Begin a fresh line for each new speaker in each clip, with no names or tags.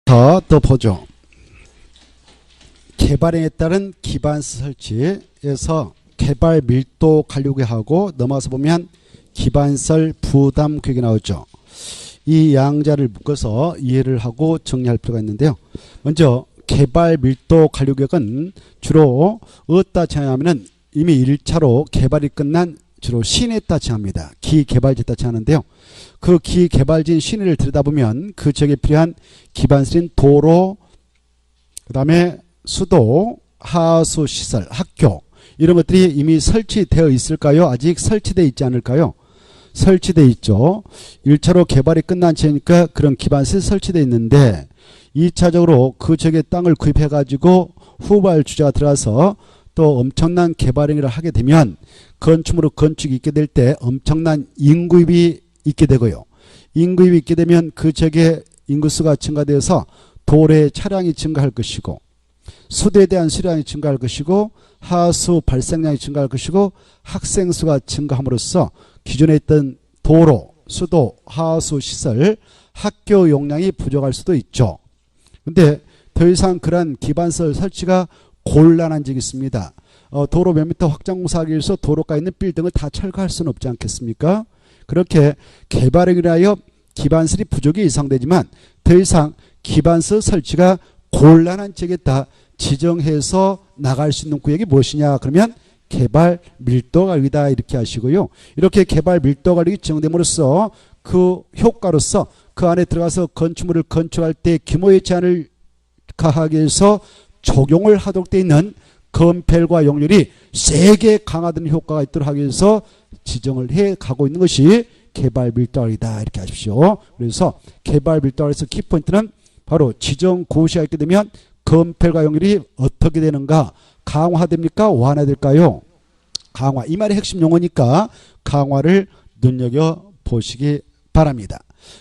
또 보죠. 개발행에 따른 기반시 설치에서 개발 밀도 관리 구역하고 넘어가서 보면 기반설 부담 구역이 나오죠. 이 양자를 묶어서 이해를 하고 정리할 필요가 있는데요. 먼저 개발 밀도 관리 구역은 주로 어디다 정하냐면은 이미 1차로 개발이 끝난 주로 시내에다 정합니다. 기개발지에다 정하는데요. 그 기개발지인 시내를 들여다보면 그 지역에 필요한 기반설인 도로, 그 다음에 수도, 하수시설, 학교 이런 것들이 이미 설치되어 있을까요? 아직 설치되어 있지 않을까요? 설치되어 있죠. 1차로 개발이 끝난 지역이니까 그런 기반설이 설치되어 있는데 2차적으로 그 지역의 땅을 구입해 가지고 후발 주자가 들어가서 또 엄청난 개발행위를 하게 되면 건축물로 건축이 있게 될 때 엄청난 인구입이 있게 되고요. 인구입이 있게 되면 그 지역의 인구수가 증가되어서 도로의 차량이 증가할 것이고 수도에 대한 수량이 증가할 것이고 하수 발생량이 증가할 것이고 학생 수가 증가함으로써 기존에 있던 도로, 수도, 하수 시설, 학교 용량이 부족할 수도 있죠. 근데 더 이상 그러한 기반설 설치가 곤란한 적이 있습니다. 도로 몇 미터 확장 공사하기 위해서 도로가에 있는 빌딩을 다 철거할 수는 없지 않겠습니까? 그렇게 개발에 의하여 기반설이 부족이 예상되지만 더 이상 기반설 설치가 곤란한 지역에 다 지정해서 나갈 수 있는 구역이 무엇이냐? 그러면 개발 밀도 관리다 이렇게 하시고요. 이렇게 개발 밀도 관리가 지정됨으로써 그 효과로서 그 안에 들어가서 건축물을 건축할 때 규모의 제한을 가하기 위해서 적용을 하도록 되어 있는 건폐율과 용률이 세게 강화되는 효과가 있도록 하기 위해서 지정을 해 가고 있는 것이 개발 밀도 관리다 이렇게 하십시오. 그래서 개발 밀도 관리에서 키포인트는 바로 지정 고시가 있게 되면 건폐율과 용률이 어떻게 되는가? 강화됩니까? 완화될까요? 강화. 이 말이 핵심 용어니까 강화를 눈여겨보시기 바랍니다.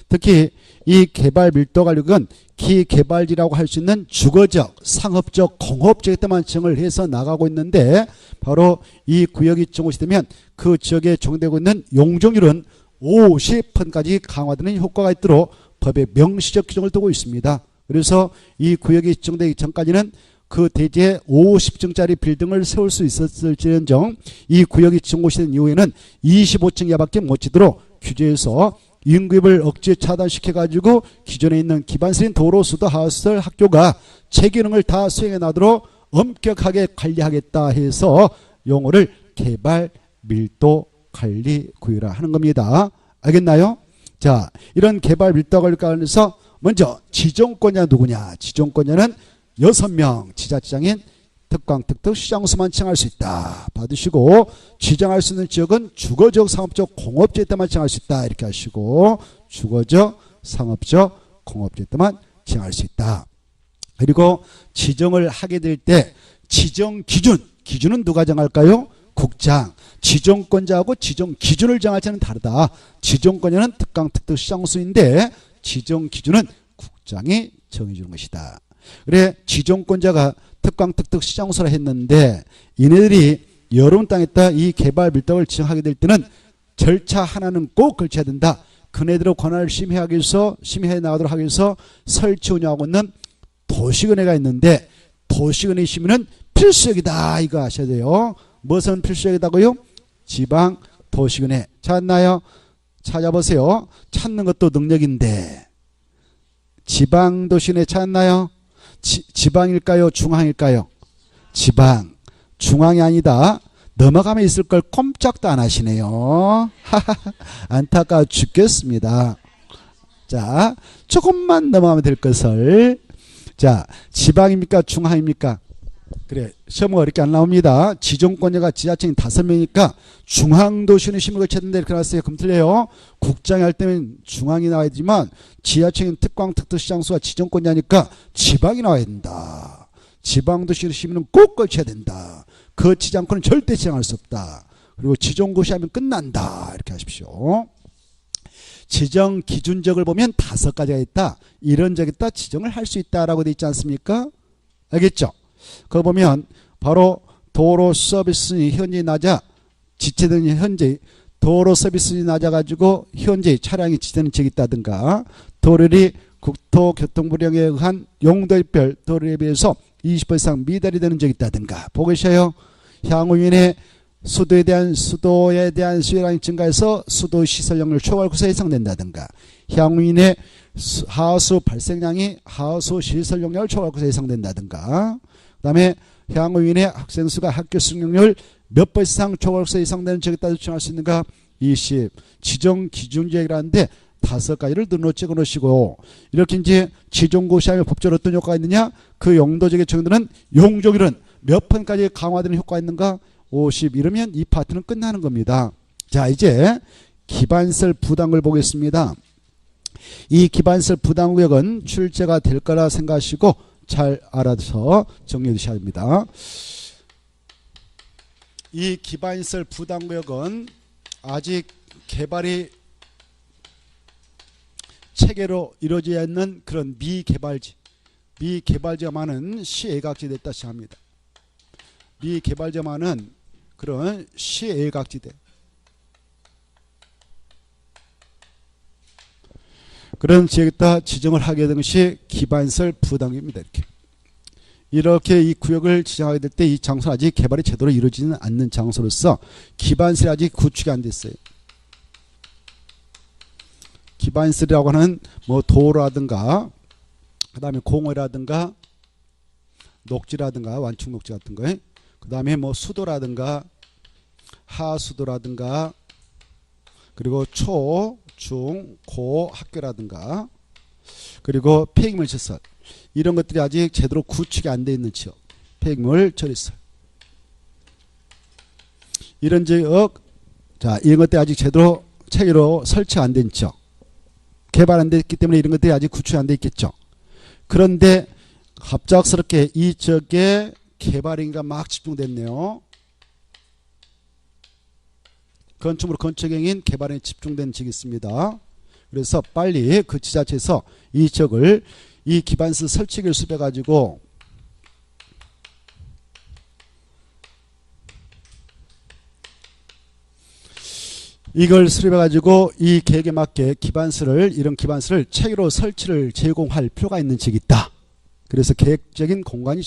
특히 이 개발 밀도 관리구역은 기개발지라고 할 수 있는 주거적, 상업적, 공업지역 때만 지정을 해서 나가고 있는데 바로 이 구역이 지정이 되면 그 지역에 적용되고 있는 용적률은 50%까지 강화되는 효과가 있도록 법에 명시적 규정을 두고 있습니다. 그래서 이 구역이 지정되기 전까지는 그 대지에 50층짜리 빌딩을 세울 수 있었을지언정 이 구역이 지정된 이후에는 25층 이하밖에 못 지도록 규제해서 인구입을 억지에 차단시켜가지고 기존에 있는 기반설인 도로, 수도, 하수시설, 학교가 제 기능을 다 수행해 나도록 엄격하게 관리하겠다 해서 용어를 개발 밀도 관리 구역이라 하는 겁니다. 알겠나요? 자, 이런 개발 밀도 관리 관련해서 먼저 지정권자 누구냐? 지정권자는 6명 지자체장인 특강, 특특, 시장수만 지정할 수 있다. 받으시고 지정할 수 있는 지역은 주거적, 상업적, 공업지역 때만 지정할 수 있다. 이렇게 하시고 주거적, 상업적, 공업지역 때만 지정할 수 있다. 그리고 지정을 하게 될 때 지정 기준, 기준은 누가 정할까요? 국장. 지정권자하고 지정 기준을 정할 때는 다르다. 지정권자는 특강, 특특, 시장수인데 지정 기준은 국장이 정해주는 것이다. 그래 지정권자가 특강, 특특, 시장수라 했는데 이네들이 여러분 땅에다 이 개발 밀도를 지정하게 될 때는 절차 하나는 꼭 걸쳐야 된다. 그네들의 권한을 심의하기 위해서 심의해 나가도록 하기 위해서 설치 운영하고 있는 도시은혜가 있는데 도시은혜 심의는 필수적이다. 이거 아셔야 돼요. 무엇은 필수적이다고요? 지방 도시은혜 찾나요? 찾아보세요. 찾는 것도 능력인데 지방 도시은혜 찾나요? 지방일까요? 중앙일까요? 지방. 중앙이 아니다. 넘어가면 있을 걸 꼼짝도 안 하시네요. 안타까워 죽겠습니다. 자, 조금만 넘어가면 될 것을. 자, 지방입니까? 중앙입니까? 그래, 시험은 어렵게 안 나옵니다. 지정권자가 지자체인 5명이니까 중앙도시는 심의를 거쳐야 된다 이렇게 나왔어요. 그럼 틀려요. 국장이 할 때는 중앙이 나와야지만 지자체인 특광, 특특, 시장수가 지정권자니까 지방이 나와야 된다. 지방도시 심의는 꼭 거쳐야 된다. 거치지 않고는 절대 지정할 수 없다. 그리고 지정고시 하면 끝난다. 이렇게 하십시오. 지정 기준적을 보면 5가지가 있다. 이런 적이 있다. 지정을 할 수 있다라고 되어 있지 않습니까? 알겠죠? 그거 보면 바로 도로 서비스이 현저히 낮아 지체되는 현재 도로 서비스이 낮아가지고 현재 차량이 지체되는 지역이 있다든가 도로리 국토교통부령에 의한 용도별 도로에 비해서 20% 이상 미달이 되는 적이 있다든가. 보고 계셔요. 향후 인해 수도에 대한 수요량이 증가해서 수도 시설용률 초과할 것에 예상된다든가. 향후 인해 하수 발생량이 하수 시설용량을 초과할 것에 예상된다든가. 그 다음에 향후 인해 학생 수가 학교 수용률 몇 번 이상 초과할 것에 예상되는 적에 따라 추정할 수 있는가. 20. 지정 기준지역이라는데 5가지를 눈으로 놓으시고, 이렇게 이제 지정고시하면 법적으로 어떤 효과가 있느냐. 그 용도적의 정도는 용적률은 몇 번까지 강화되는 효과가 있는가. 50. 이러면 이 파트는 끝나는 겁니다. 자, 이제 기반설 부담을 보겠습니다. 이 기반설 부담구역은 출제가 될 거라 생각하시고 잘 알아서 정리해 두셔야 합니다. 이 기반설 부담구역은 아직 개발이 체계로 이루어지지 않는 그런 미개발지가 많은 시애각지대에 따시 합니다. 미개발지가 많은 그런 시애각지대. 그런 지역에다 지정을 하게 된 것이 기반설 부담구역입니다. 이렇게 이 구역을 지정하게 될 때 이 장소는 아직 개발이 제대로 이루어지는 않는 장소로서 기반설이 아직 구축이 안 됐어요. 기반설이라고 하는 뭐 도로라든가 그 다음에 공원이라든가 녹지라든가 완충 녹지 같은 거, 그 다음에 뭐 수도라든가 하수도라든가 그리고 초, 중, 고 학교라든가 그리고 폐기물 시설, 이런 것들이 아직 제대로 구축이 안 돼 있는 지역, 폐기물 처리시설, 이런 지역, 자, 이런 것들이 아직 제대로 체계로 설치가 안 된 지역, 개발 안 됐기 때문에 이런 것들이 아직 구축이 안 돼 있겠죠. 그런데 갑작스럽게 이 지역에 개발인가 막 집중됐네요. 건축물로 건축행인 개발에 집중된 지역이 있습니다. 그래서 빨리 그 지자체에서 이 지역을 이 기반설 설치기를 수립해 가지고 이걸 수립해 가지고 이 계획에 맞게 이런 기반설을 체계로 설치를 제공할 필요가 있는 지역이 있다. 그래서 계획적인 공간이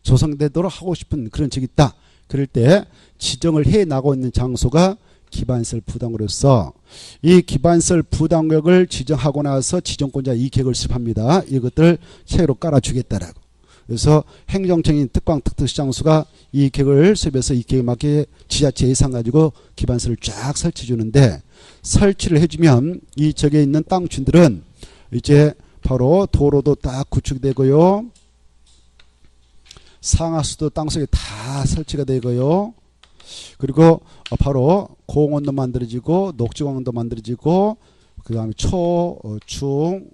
조성되도록 하고 싶은 그런 지역이 있다. 그럴 때 지정을 해 나가고 있는 장소가 기반설 부담구역으로서 이 기반설 부담구역을 지정하고 나서 지정권자 이 계획을 수립합니다. 이것들 체계로 깔아주겠다라고. 그래서 행정청인 특광 특특시장수가 이 계획을 수립해서 이 계획에 맞게 지자체 예산 가지고 기반설을 쫙 설치해 주는데, 설치를 해주면 이 지역에 있는 땅 주인들은 이제 바로 도로도 딱 구축되고요, 상하수도 땅속에 다 설치가 되고요, 그리고 바로 공원도 만들어지고 녹지공원도 만들어지고 그 다음에 초, 중,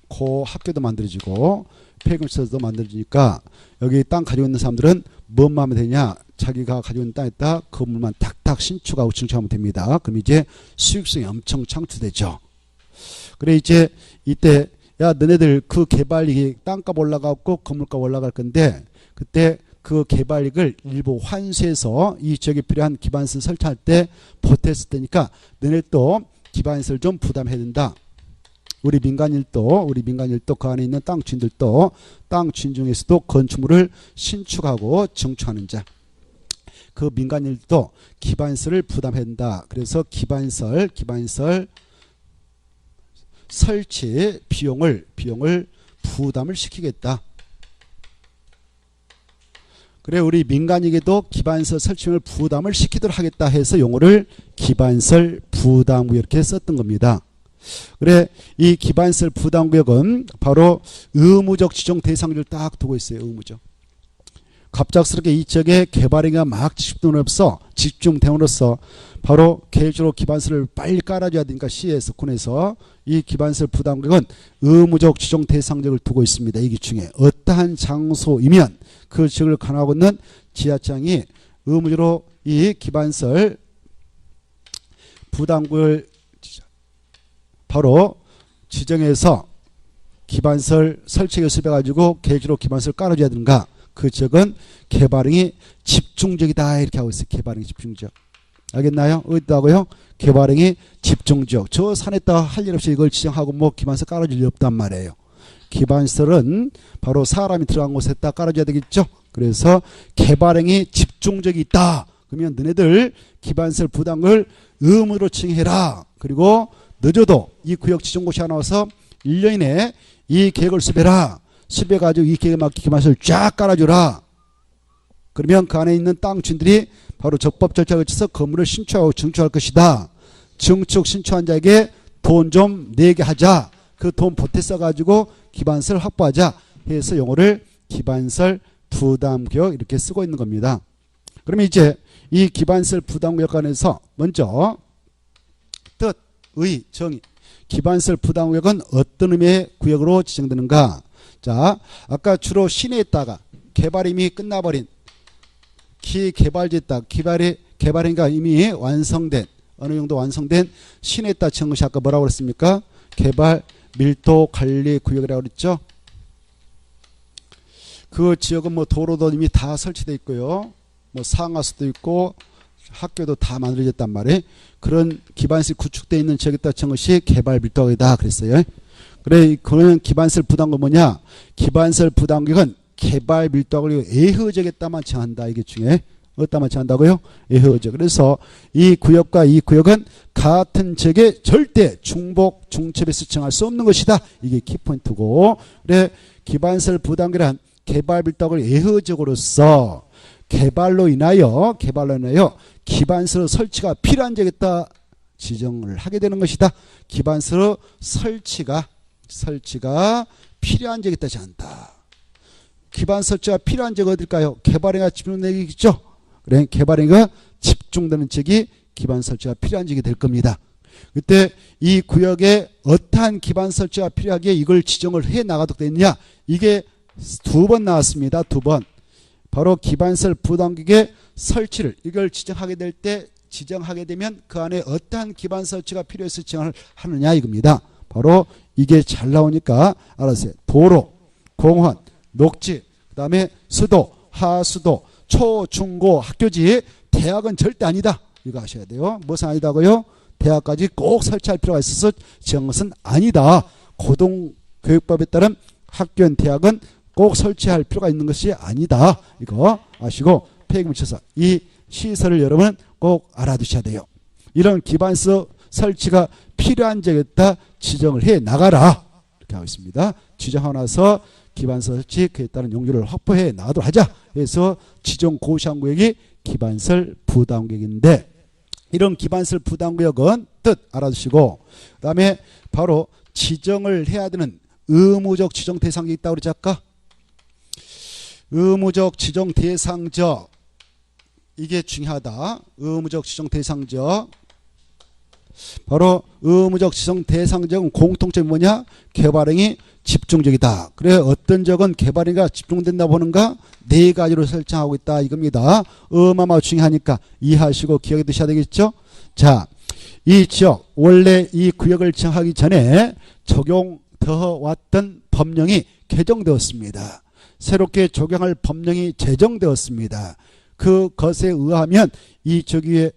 고 학교도 만들어지고 폐기물시설도 만들어지니까 여기 땅 가지고 있는 사람들은 뭔 마음에 되냐, 자기가 가지고 있는 땅에다 건물만 탁탁 신축하고 증축하면 됩니다. 그럼 이제 수익성이 엄청 창출되죠. 그래 이제 이때 야 너네들 그 개발이익 땅값 올라가고 건물값 올라갈 건데 그때 그 개발이익을 일부 환수해서 이 지역에 필요한 기반시설 설치할 때 보탰을 테니까 너네 또 기반시설 좀 부담해야 된다. 우리 민간일도 그 안에 있는 땅 주인들도 땅 주인 중에서도 건축물을 신축하고 증축하는 자, 그 민간일도 기반시설을 부담해야 된다. 그래서 기반시설 설치 비용을 부담을 시키겠다. 그래 우리 민간에게도 기반시설 설치를 부담을 시키도록 하겠다 해서 용어를 기반시설 부담구역 이렇게 썼던 겁니다. 그래 이 기반시설 부담구역은 바로 의무적 지정 대상을 딱 두고 있어요. 의무적. 갑작스럽게 이 지역에 개발이가 막 집중됨으로써 바로 계획적으로 기반시설을 빨리 깔아줘야 되니까 시에서 군에서 이 기반시설 부담구역은 의무적 지정 대상적을 두고 있습니다. 이 기중에 어떠한 장소이면 그 지역을 관할하고 있는 지자청이 의무적으로 이 기반시설 부담구역을 바로 지정해서 기반시설 설치를 수립해가지고 계획적으로 기반시설을 깔아줘야 되는가. 그 지역은 개발이 집중적이다 이렇게 하고 있어요. 개발이 집중적. 알겠나요? 어디다고요? 개발행위 집중지역. 저 산에다 할 일 없이 이걸 지정하고 뭐 기반시설 깔아줄 일 없단 말이에요. 기반시설은 바로 사람이 들어간 곳에다 깔아줘야 되겠죠. 그래서 개발행위 집중적이 있다. 그러면 너네들 기반시설 부담을 의무로 지정해라. 그리고 늦어도 이 구역 지정고시 하나 와서 1년 이내에 이 계획을 수배라. 수배가지고 이 계획에 맞게 기반시설 쫙 깔아줘라. 그러면 그 안에 있는 땅 주인들이 바로 적법 절차를 거쳐서 건물을 신축하고 증축할 것이다. 증축 신축한 자에게 돈 좀 내게 하자. 그 돈 보태 써가지고 기반시설 확보하자 해서 용어를 기반시설 부담구역 이렇게 쓰고 있는 겁니다. 그러면 이제 이 기반시설 부담구역 안에서 먼저 뜻, 의, 정의. 기반시설 부담구역은 어떤 의미의 구역으로 지정되는가? 자, 아까 주로 시내에 있다가 개발이 이미 끝나버린 기개발지에 있다. 개발이니까 이미 완성된 어느 정도 완성된 시내에 있다 지은 것이 아까 뭐라고 그랬습니까? 개발 밀도 관리 구역이라고 그랬죠. 그 지역은 뭐 도로도 이미 다 설치되어 있고요. 뭐 상하수도 있고 학교도 다 만들어졌단 말이에요. 그런 기반시설 구축되어 있는 지역에다 지은 것이 개발 밀도구역이다 그랬어요. 그래, 그런 기반시설 부담구역은 뭐냐? 기반시설 부담구역은 개발 밀도구역 애허지역에다만 정한다. 이게 중에 어디다만 정한다고요? 애허지역. 그래서 이 구역과 이 구역은 같은 지역에 절대 중복 중첩해서 정할 수 없는 것이다. 이게 키포인트고. 그래, 기반시설 부담구역이란 개발 밀도구역 애허지역으로서 개발로 인하여 기반시설 설치가 필요한 지역에다 지정을 하게 되는 것이다. 기반시설 설치가 필요한 지역에다 정한다. 기반 설치가 필요한 지역이 어딜까요? 개발행위가 집중되겠죠. 그래, 개발행위가 집중되는 지역이 기반 설치가 필요한 지역이 될 겁니다. 그때 이 구역에 어떠한 기반 설치가 필요하게 이걸 지정을 해 나가도록 되느냐? 이게 두 번 나왔습니다. 두 번. 바로 기반시설 부담구역의 설치를 이걸 지정하게 되면 그 안에 어떠한 기반 설치가 필요해서 지정을 하느냐 이겁니다. 바로 이게 잘 나오니까 알았어요. 도로, 공원, 녹지, 그 다음에 수도, 하수도, 초, 중, 고, 학교지, 대학은 절대 아니다. 이거 아셔야 돼요. 무슨 아니다고요? 대학까지 꼭 설치할 필요가 있어서 지은 것은 아니다. 고등교육법에 따른 학교는 대학은 꼭 설치할 필요가 있는 것이 아니다. 이거 아시고 폐기물 쳐서 이 시설을 여러분은 꼭 알아두셔야 돼요. 이런 기반시설 설치가 필요한 지역에다 지정을 해 나가라. 이렇게 하고 있습니다. 지정하고 나서 기반시설 설치 그에 따른 용도를 확보해 나가도록 하자. 그래서 지정 고시한 구역이 기반시설 부담구역인데 이런 기반시설 부담구역은 뜻 알아두시고 그 다음에 바로 지정을 해야 되는 의무적 지정 대상이 있다고 그러지 아까? 의무적 지정 대상적 이게 중요하다. 의무적 지정 대상적 바로 의무적 지정 대상적은 공통점이 뭐냐? 개발행위 집중적이다. 그래 어떤 적은 개발행위가 집중된다 보는가? 네 가지로 설정하고 있다 이겁니다. 어마어마 중요하니까 이해하시고 기억해 두셔야 되겠죠? 자, 이 지역 원래 이 구역을 지정하기 전에 적용되어 왔던 법령이 개정되었습니다. 새롭게 적용할 법령이 제정되었습니다. 그것에 의하면 이 저기에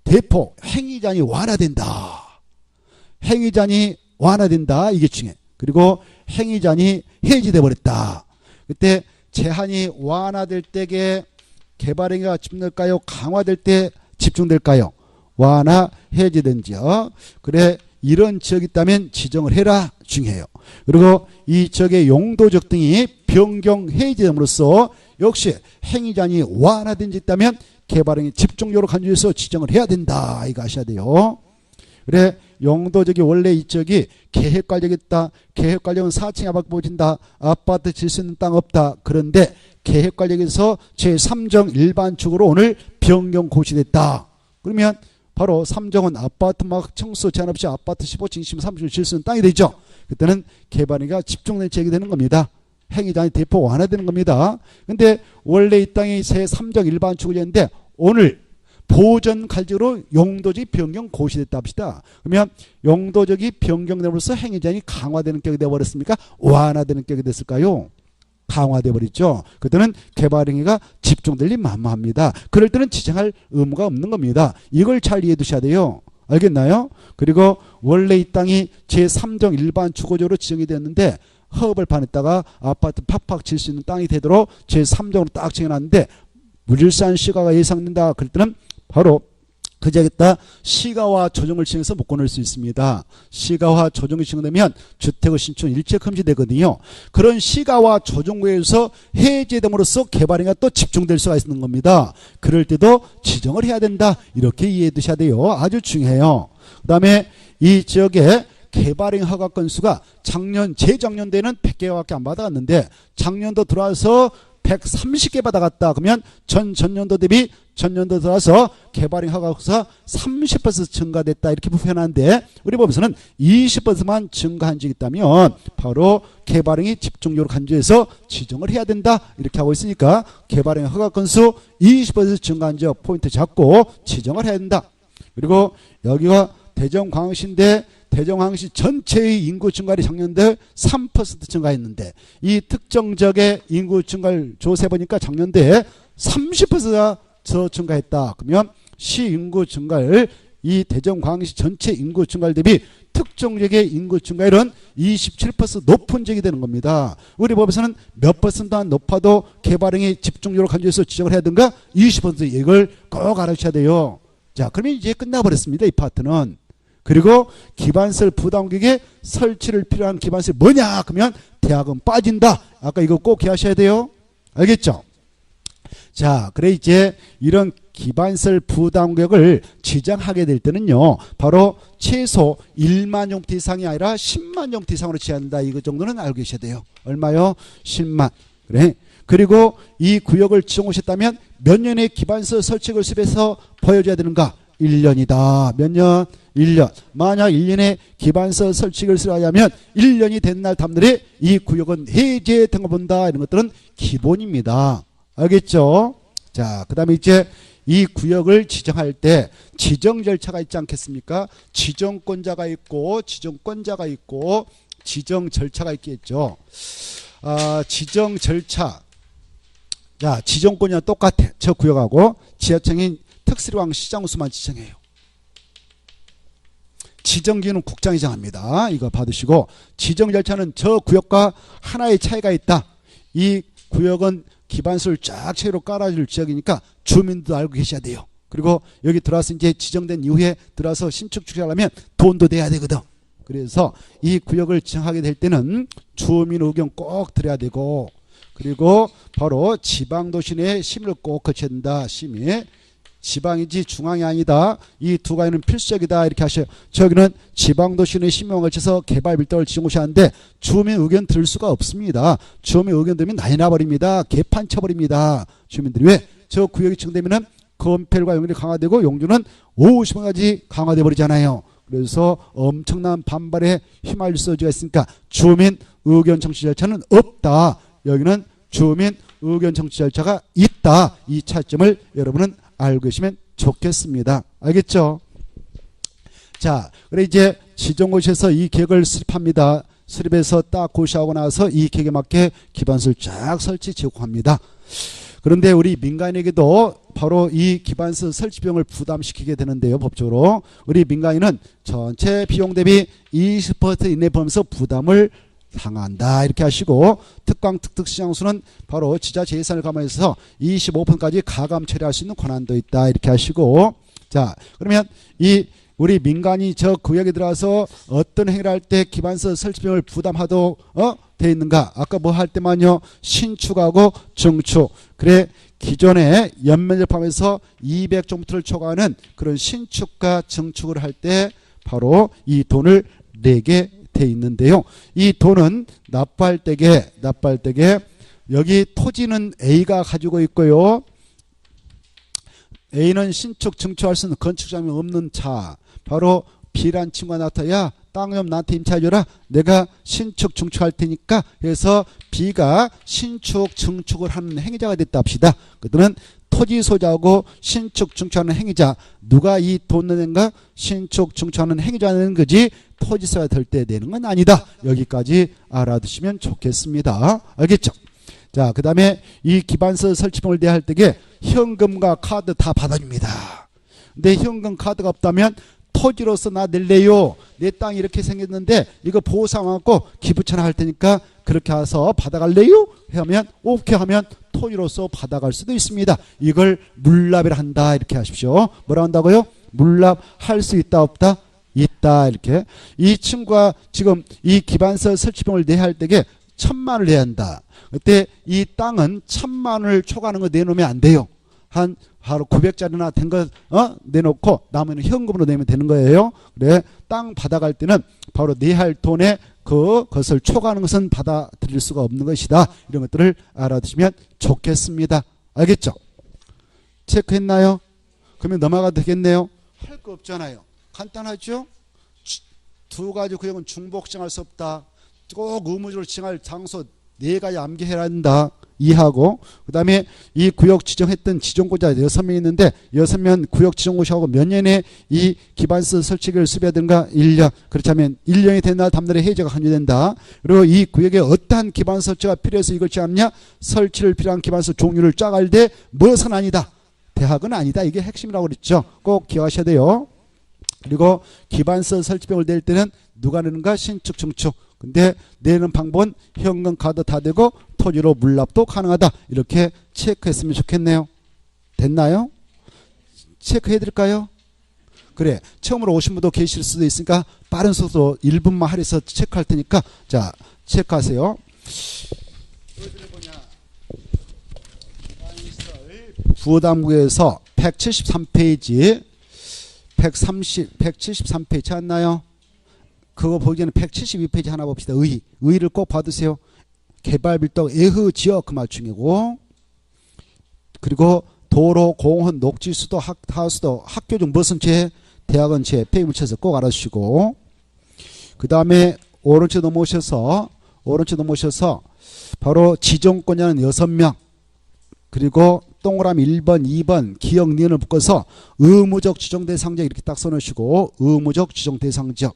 대폭 행위자니 완화된다. 행위자니 완화된다. 이게 중요해. 그리고 행위자니 해지돼 버렸다. 그때 제한이 완화될 때에 개발행위가 집중될까요? 강화될 때 집중될까요? 완화 해제된 지역. 그래 이런 지역이 있다면 지정을 해라. 중요해요. 그리고 이 지역의 용도적 등이 변경 해제됨으로써 역시 행위자니 완화된 지 있다면 개발행위 집중적으로 간주해서 지정을 해야 된다. 이거 아셔야 돼요. 그래 용도적이 원래 이 지역이 계획관리가 있다. 계획관리는 4층 아파트 보진다. 아파트 질 수 있는 땅 없다. 그런데 계획관리에서 제3정 일반축으로 오늘 변경 고시됐다. 그러면 바로 3정은 아파트 막 청소 제한 없이 아파트 15층 23층 질 수 있는 땅이 되죠. 그때는 개발행위가 집중된 지역이 되는 겁니다. 행위자니 대폭 완화되는 겁니다. 근데 원래 이 땅이 새 3정 일반축이었는데 오늘 보전 칼직으로 용도지 변경 고시됐다 합시다. 그러면 용도적이 변경됨으로써 행위자니 강화되는 격이 되어버렸습니까? 완화되는 격이 됐을까요? 강화돼 버리죠. 그때는 개발 행위가 집중될 일 만무합니다. 그럴 때는 지정할 의무가 없는 겁니다. 이걸 잘 이해해 두셔야 돼요. 알겠나요? 그리고 원래 이 땅이 제3종 일반 주거지로 지정이 됐는데 허업을 파냈다가 아파트 팍팍 질 수 있는 땅이 되도록 제3종으로 딱 정해놨는데 무질서한 시가가 예상된다. 그럴 때는 바로 그 지역에다 시가와 조정을 지정해서 못 끊을 수 있습니다. 시가와 조정이 지정되면 주택의 신축은 일체 금지되거든요. 그런 시가와 조정구에서 해제됨으로써 개발행위가 또 집중될 수가 있는 겁니다. 그럴 때도 지정을 해야 된다. 이렇게 이해해 두셔야 돼요. 아주 중요해요. 그 다음에 이 지역에 개발행 허가 건수가 재작년도에는 100개밖에 안 받아갔는데 작년도 들어와서 130개 받아갔다. 그러면 전년도 대비 전년도 들어서 개발행 허가가 30% 증가됐다. 이렇게 표현하는데 우리 법에서는 20%만 증가한 적이 있다면 바로 개발행위 집중적으로 간주해서 지정을 해야 된다. 이렇게 하고 있으니까 개발행 허가 건수 20% 증가한 적 포인트 잡고 지정을 해야 된다. 그리고 여기가 대전광역시인데 대전광역시 전체의 인구 증가율이 작년도에 3% 증가했는데 이 특정 지역의 인구 증가를 조사해보니까 작년도에 30%가 더 증가했다. 그러면 시 인구 증가율 이 대전광역시 전체 인구 증가율 대비 특정 지역의 인구 증가율은 27% 높은 지역이 되는 겁니다. 우리 법에서는 몇 퍼센트만 높아도 개발행위 집중적으로 간주해서 지정을 해야 되는가? 20% 이걸 꼭 알아주셔야 돼요. 자, 그러면 이제 끝나버렸습니다. 이 파트는. 그리고 기반시설 부담객에 설치를 필요한 기반시설이 뭐냐? 그러면 대학은 빠진다. 아까 이거 꼭 기억하셔야 돼요. 알겠죠? 자, 그래 이제 이런 기반시설 부담객을 지정하게 될 때는요. 바로 최소 1만 용트 이상이 아니라 10만 용트 이상으로 제한한다. 이거 정도는 알고 계셔야 돼요. 얼마요? 10만. 그래. 그리고 이 구역을 지정하셨다면 몇 년의 기반시설 설치를 수립해서 보여줘야 되는가? 1년이다. 몇 년? 1년. 만약 1년에 기반시설 설치를 수립하려면 1년이 된 날 다음날에 이 구역은 해제된 거 본다. 이런 것들은 기본입니다. 알겠죠? 자, 그 다음에 이제 이 구역을 지정할 때 지정 절차가 있지 않겠습니까? 지정권자가 있고 지정권자가 있고 지정 절차가 있겠죠. 지정 절차. 자, 지정권자는 똑같아. 저 구역하고 지하청인 특수리왕 시장수만 지정해요. 지정기는 국장이 정합니다. 이거 받으시고 지정 절차는 저 구역과 하나의 차이가 있다. 이 구역은 기반시설 쫙 채로 깔아줄 지역이니까 주민도 알고 계셔야 돼요. 그리고 여기 들어와서 이제 지정된 이후에 들어와서 신축 추진하려면 돈도 내야 되거든. 그래서 이 구역을 지정하게 될 때는 주민 의견 꼭 드려야 되고 그리고 바로 지방도시 내 심의를 꼭 거쳐야 된다. 심의. 지방이지 중앙이 아니다. 이 두 가지는 필수적이다. 이렇게 하셔요. 저기는 지방도시 내 심의와 걸쳐서 개발 밀도를 지정하셔야 하는데 주민 의견 들을 수가 없습니다. 주민 의견 들으면 난리 나버립니다. 개판 쳐버립니다. 주민들이 왜? 저 구역이 지정되면은 건폐율과 용률이 강화되고 용주는 50원까지 강화돼 버리잖아요. 그래서 엄청난 반발에 휘말릴 수가 있으니까 주민 의견 청취 절차는 없다. 여기는 주민 의견 청취 절차가 있다. 이 차점을 여러분은 알고 계시면 좋겠습니다. 알겠죠? 자, 그래 이제 지정고시에서 이 계획을 수립합니다. 수립해서 딱 고시하고 나서 이 계획에 맞게 기반시설 쫙 설치 제공합니다. 그런데 우리 민간에게도 바로 이 기반시설 설치 비용을 부담시키게 되는데요. 법적으로 우리 민간인은 전체 비용 대비 20% 이내 범위에서 부담을 상한다. 이렇게 하시고 특강 특특시장수는 바로 지자체 예산을 감안해서 25%까지 가감 처리할 수 있는 권한도 있다. 이렇게 하시고 자, 그러면 이 우리 민간이 저 구역에 들어와서 어떤 행위를 할 때 기반시설 설치비용을 부담하도록 돼 있는가? 아까 뭐 할 때만요. 신축하고 증축. 그래 기존에 연면적 포함해서 200제곱미터를 초과하는 그런 신축과 증축을 할 때 바로 이 돈을 내게 돼 있는데요. 이 돈은 납부할 때게 여기 토지는 A가 가지고 있고요. A는 신축 증축할 수 있는 건축자금이 없는 차. 바로 B란 친구가 나타야 땅 좀 나한테 임차해줘라. 내가 신축 증축할 테니까 해서 B가 신축 증축을 하는 행위자가 됐다 합시다. 그들은 토지 소유자하고 신축 증축하는 행위자 누가 이 돈 내는가? 신축 증축하는 행위자가 내는 거지 토지세가 될 때 내는 건 아니다. 여기까지 알아두시면 좋겠습니다. 알겠죠? 자, 그 다음에 이 기반서 설치병을 내할 때에 현금과 카드 다 받아줍니다. 근데 현금 카드가 없다면 토지로서 나 낼래요. 내 땅이 이렇게 생겼는데 이거 보상하고 기부천하 할 테니까 그렇게 해서 받아갈래요? 하면 오케이 하면 토지로서 받아갈 수도 있습니다. 이걸 물납이라 한다. 이렇게 하십시오. 뭐라 한다고요? 물납할 수 있다 없다? 있다. 이렇게. 이 친구가 지금 이 기반서 설치병을 내할 때에 1,000만 원을 내야 한다. 그때 이 땅은 1,000만 원을 초과하는 거 내놓으면 안 돼요. 한 바로 900짜리나 된 거 내놓고 남은 현금으로 내면 되는 거예요. 그래 땅 받아갈 때는 바로 내할 돈에 그것을 초과하는 것은 받아들일 수가 없는 것이다. 이런 것들을 알아두시면 좋겠습니다. 알겠죠? 체크했나요? 그러면 넘어가도 되겠네요. 할 거 없잖아요. 간단하죠? 두 가지 구역은 중복 지정할 수 없다. 꼭 의무적으로 지정할 장소 4가지 암기해야 한다. 이해하고 그 다음에 이 구역 지정했던 지정고자 6명 있는데 6명 구역 지정고시하고 몇 년에 이 기반서 설치기를 수비해야 되는가? 1년. 그렇다면 1년이 된 날 다음날에 해제가 완료된다. 그리고 이 구역에 어떠한 기반 설치가 필요해서 이걸 지었냐? 설치를 필요한 기반서 종류를 짜갈 때 무엇은 아니다. 대학은 아니다. 이게 핵심이라고 그랬죠. 꼭 기억하셔야 돼요. 그리고 기반서 설치병을 낼 때는 누가 내는가? 신축, 증축. 근데 내는 방법은 현금 카드 다 되고 토지로 물납도 가능하다. 이렇게 체크했으면 좋겠네요. 됐나요? 체크해 드릴까요? 그래. 처음으로 오신 분도 계실 수도 있으니까 빠른 속도 1분만 할애해서 체크할 테니까 자 체크하세요. 어디를 보냐? 부담구에서 173페이지 173페이지 찾았나요? 그거 보기에는 172페이지 하나 봅시다. 의의를 꼭 받으세요. 개발밀도 애흐 지역 그 말 중이고 그리고 도로 공원 녹지 수도 하수도 학교 중 무슨 죄 대학원 죄 폐기물체에서 꼭 알아주시고 그 다음에 오른쪽 넘어오셔서 바로 지정권자는 6명 그리고 동그라미 1번 2번 기억 니은을 묶어서 의무적 지정대상지역 이렇게 딱 써놓으시고 의무적 지정대상지역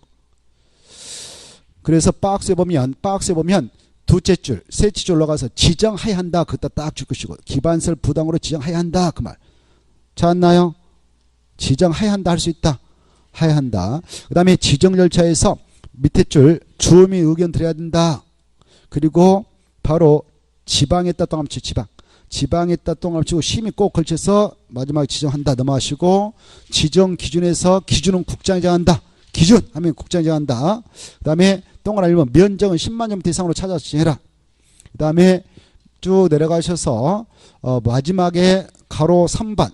그래서 박스에 보면 두째 줄, 셋째 줄 올라가서 지정해야 한다. 그따 딱 줄것이고 기반설 부당으로 지정해야 한다. 그 말. 찾았나요? 지정해야 한다 할 수 있다. 해야 한다. 그 다음에 지정열차에서 밑에 줄 주민 의견 드려야 된다. 그리고 바로 지방에다 동함치 지방에다 동함치고 심의 꼭 걸쳐서 마지막에 지정한다. 넘어가시고 지정 기준에서 기준은 국장이 정한다. 기준 하면 국장이 정한다. 그 다음에 동그라미 1번 면적은 10만 점 이상으로 찾아서 지정해라. 그 다음에 쭉 내려가셔서 마지막에 가로 3번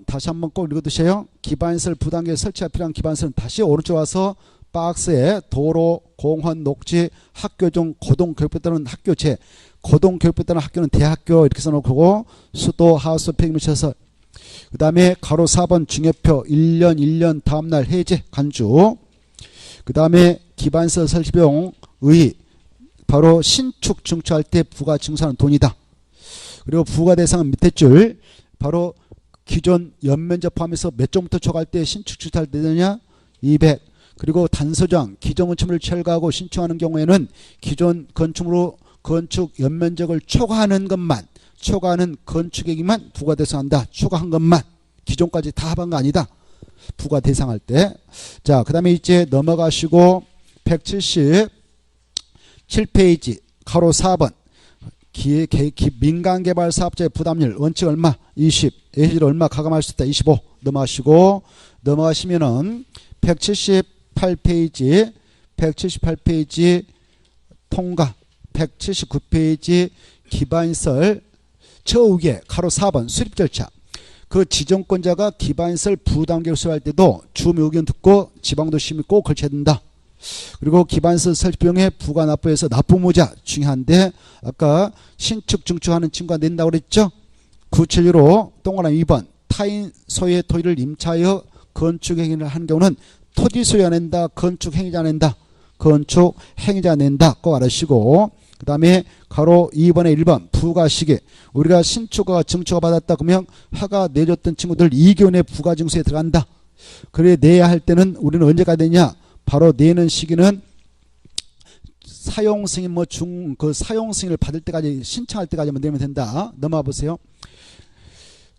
다시 한번 꼭 읽어두세요. 기반시설 부단계 설치가 필요한 기반시설은 다시 오른쪽 와서 박스에 도로, 공원, 녹지, 학교 중 고등교육에 따른 학교제 고등교육에 따른 학교는 대학교 이렇게 써놓고 수도, 하수, 폐기물시설 그 다음에 가로 4번 중요표 1년 다음날 해제 간주 그 다음에 기반서 설치비용 의 바로 신축 증축할 때 부가 증수하는 돈이다. 그리고 부가 대상은 밑에 줄 바로 기존 연면적 포함해서 몇 종부터 초과할 때 신축 증축할 때 되느냐 200 그리고 단서장 기존 건축물을 철거하고 신축하는 경우에는 기존 건축물로 건축 연면적을 초과하는 것만 초과하는 건축액이만 부가 대상한다. 초과한 것만 기존까지 다 합한 거 아니다. 부가 대상할 때. 자, 그 다음에 이제 넘어가시고 177페이지 가로 4번 민간개발 사업자의 부담률 원칙 얼마? 20 예실 얼마 가감할 수 있다? 25 넘어가시면은 178페이지 통과 179페이지 기반시설 처우계 가로 4번 수립절차 그 지정권자가 기반시설 부담계획을 수립할 때도 주민 의견 듣고 지방도심이 꼭 걸쳐야 된다. 그리고 기반시설 설치비용에 부가 납부해서 납부모자 중요한데 아까 신축 증축하는 친구가 낸다고 그랬죠. 구체적으로 동그라미 2번 타인 소유의 토지를 임차하여 건축 행위를 하는 경우는 토지 소유자 낸다. 건축 행위자 낸다. 건축 행위자 낸다. 꼭 알아주시고 그 다음에 가로 2번에 1번 부가시계 우리가 신축허가 증축허가 받았다 그러면 허가 내줬던 친구들 2개월에 부가증수에 들어간다. 그래 내야 할 때는 우리는 언제 가야 되냐 바로 내는 시기는 사용 승인 그 사용 승인을 받을 때까지 신청할 때까지만 내면 된다. 넘어가 보세요.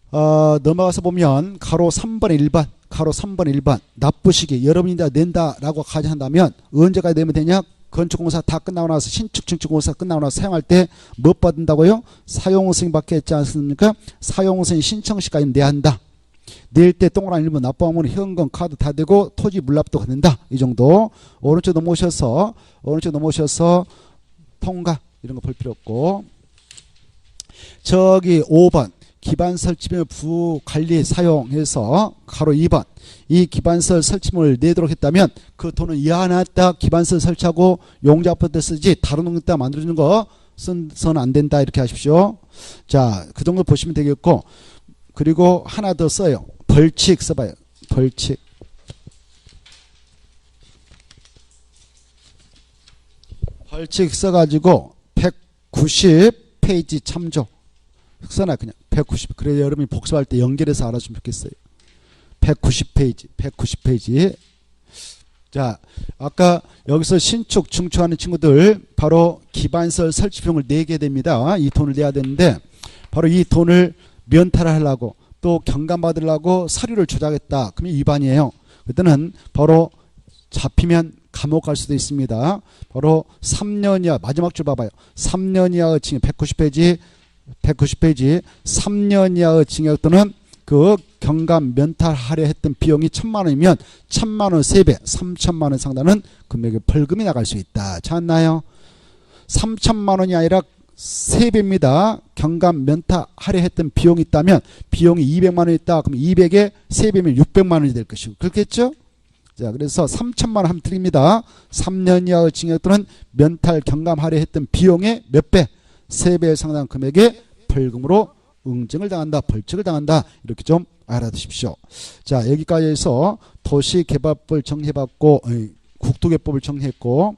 넘어가서 보면 가로 3번에 1번 가로 3번에 1번 납부시기 여러분이 다 낸다라고 가정한다면 언제까지 내면 되냐? 건축공사 다 끝나고 나서 신축 증축공사 끝나고 나서 사용할 때 뭐 받는다고요? 사용 승인 받게 했지 않습니까? 사용 승인 신청 시까지 내야 한다. 낼 때 동그라미 1번 납부하면 현금 카드 다 되고 토지 물납도 된다. 이 정도. 오른쪽 넘어오셔서 통과 이런 거 볼 필요 없고, 저기 5번 기반 설치물 부관리 사용해서 가로 2번 이 기반설 설치물을 내도록 했다면 그 돈은 이하나다 기반설 설치하고 용자 아파트 쓰지 다른 용자 만들어주는 거 써서는 안 된다. 이렇게 하십시오. 자, 그 정도 보시면 되겠고, 그리고 하나 더 써요. 벌칙 써봐요. 벌칙. 벌칙 써가지고 190페이지 참조. 써놔 그냥 190. 그래 여러분이 복습할 때 연결해서 알아주면 좋겠어요. 190페이지. 자, 아까 여기서 신축 중축하는 친구들 바로 기반설 설치 비용을 내게 됩니다. 이 돈을 내야 되는데 바로 이 돈을 면탈하려고 또 경감받으려고 서류를 조작했다. 그러면 위반이에요. 그때는 바로 잡히면 감옥 갈 수도 있습니다. 바로 3년 이하, 마지막 줄 봐봐요. 3년 이하의 징역 190페이지 3년 이하의 징역 또는 그 경감 면탈하려 했던 비용이 1,000만 원이면 1,000만 원 3배 3,000만 원 상당은 금액의 벌금이 나갈 수 있다. 찾았나요? 3,000만 원이 아니라 3배입니다. 경감 면탈하려 했던 비용이 있다면 비용이 200만 원 있다. 그럼 200에 3배면 600만 원이 될 것이고 그렇겠죠? 자, 그래서 3,000만 원 하면 틀립니다. 3년 이하의 징역 또는 면탈 경감하려 했던 비용의 몇 배? 3배 상당 금액의 벌금으로 응징을 당한다. 벌칙을 당한다. 이렇게 좀 알아두십시오. 자, 여기까지 해서 도시개발법을 정리해봤고 국토개법을 정리했고,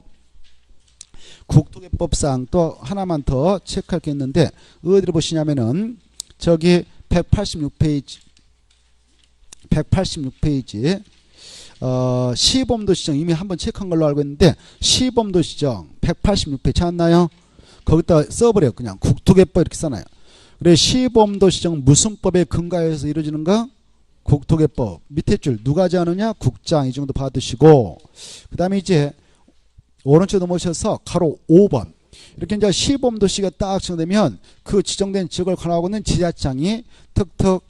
국토개법상 또 하나만 더 체크할 게 있는데 어디를 보시냐면은 저기 186페이지 시범도시정 이미 한번 체크한 걸로 알고 있는데 시범도시정 186페이지 찾았나요? 거기다 써버려요. 그냥 국토개법 이렇게 써놔요. 그래 시범도시정 무슨 법에 근거해서 이루어지는가? 국토개법. 밑에 줄 누가 정하느냐? 국장. 이 정도 받으시고, 그 다음에 이제 오른쪽 넘어오셔서 가로 5번 이렇게 이제 시범도시가 딱 정되면 그 지정된 지역을 관할하고 있는 지자장이 특특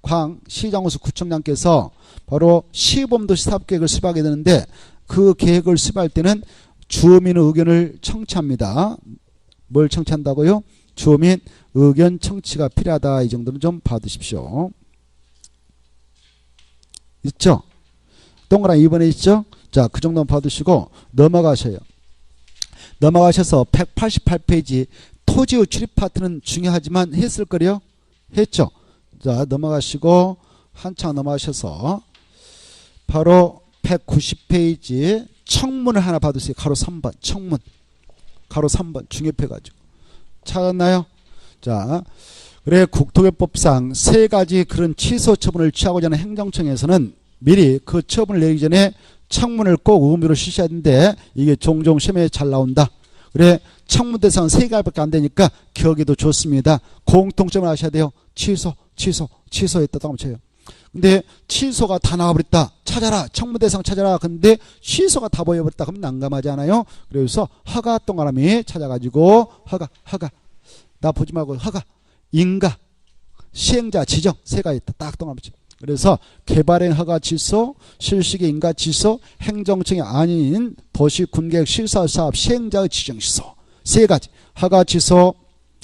광 시장호수 구청장께서 바로 시범도시 사업계획을 수립하게 되는데 그 계획을 수립할 때는 주민의 의견을 청취합니다. 뭘 청취한다고요? 주민 의견 청취가 필요하다. 이 정도는 좀 봐두십시오. 있죠? 동그라미 2번에 있죠? 자, 그 정도는 봐두시고 넘어가셔요. 넘어가셔서 188페이지 토지의 출입 파트는 중요하지만 했을 거요? 했죠? 자, 넘어가시고 한창 넘어가셔서 바로 190페이지 청문을 하나 받으세요. 가로 3번 청문. 가로 3번 중요해가지고. 찾았나요? 자, 그래 국토개법상 3가지 그런 취소 처분을 취하고자 하는 행정청에서는 미리 그 처분을 내리기 전에 청문을 꼭 의무로 실시해야 되는데 이게 종종 시험에 잘 나온다. 그래 청문 대상은 3가지밖에 안 되니까 기억에도 좋습니다. 공통점을 아셔야 돼요. 취소했다 하면 근데 취소가 다 나와버렸다. 찾아라. 청문 대상 찾아라. 근데 취소가 다 보여버렸다. 그럼 난감하지 않아요? 그래서 허가 동그라미 찾아가지고 허가 나 보지 말고 허가 인가 시행자 지정 3가지 있다. 딱 동그라미 쳐. 그래서 개발행 허가 취소, 실시계 인가 취소, 행정청이 아닌 도시군계획 실사사업 시행자의 지정 취소 3가지. 허가 취소,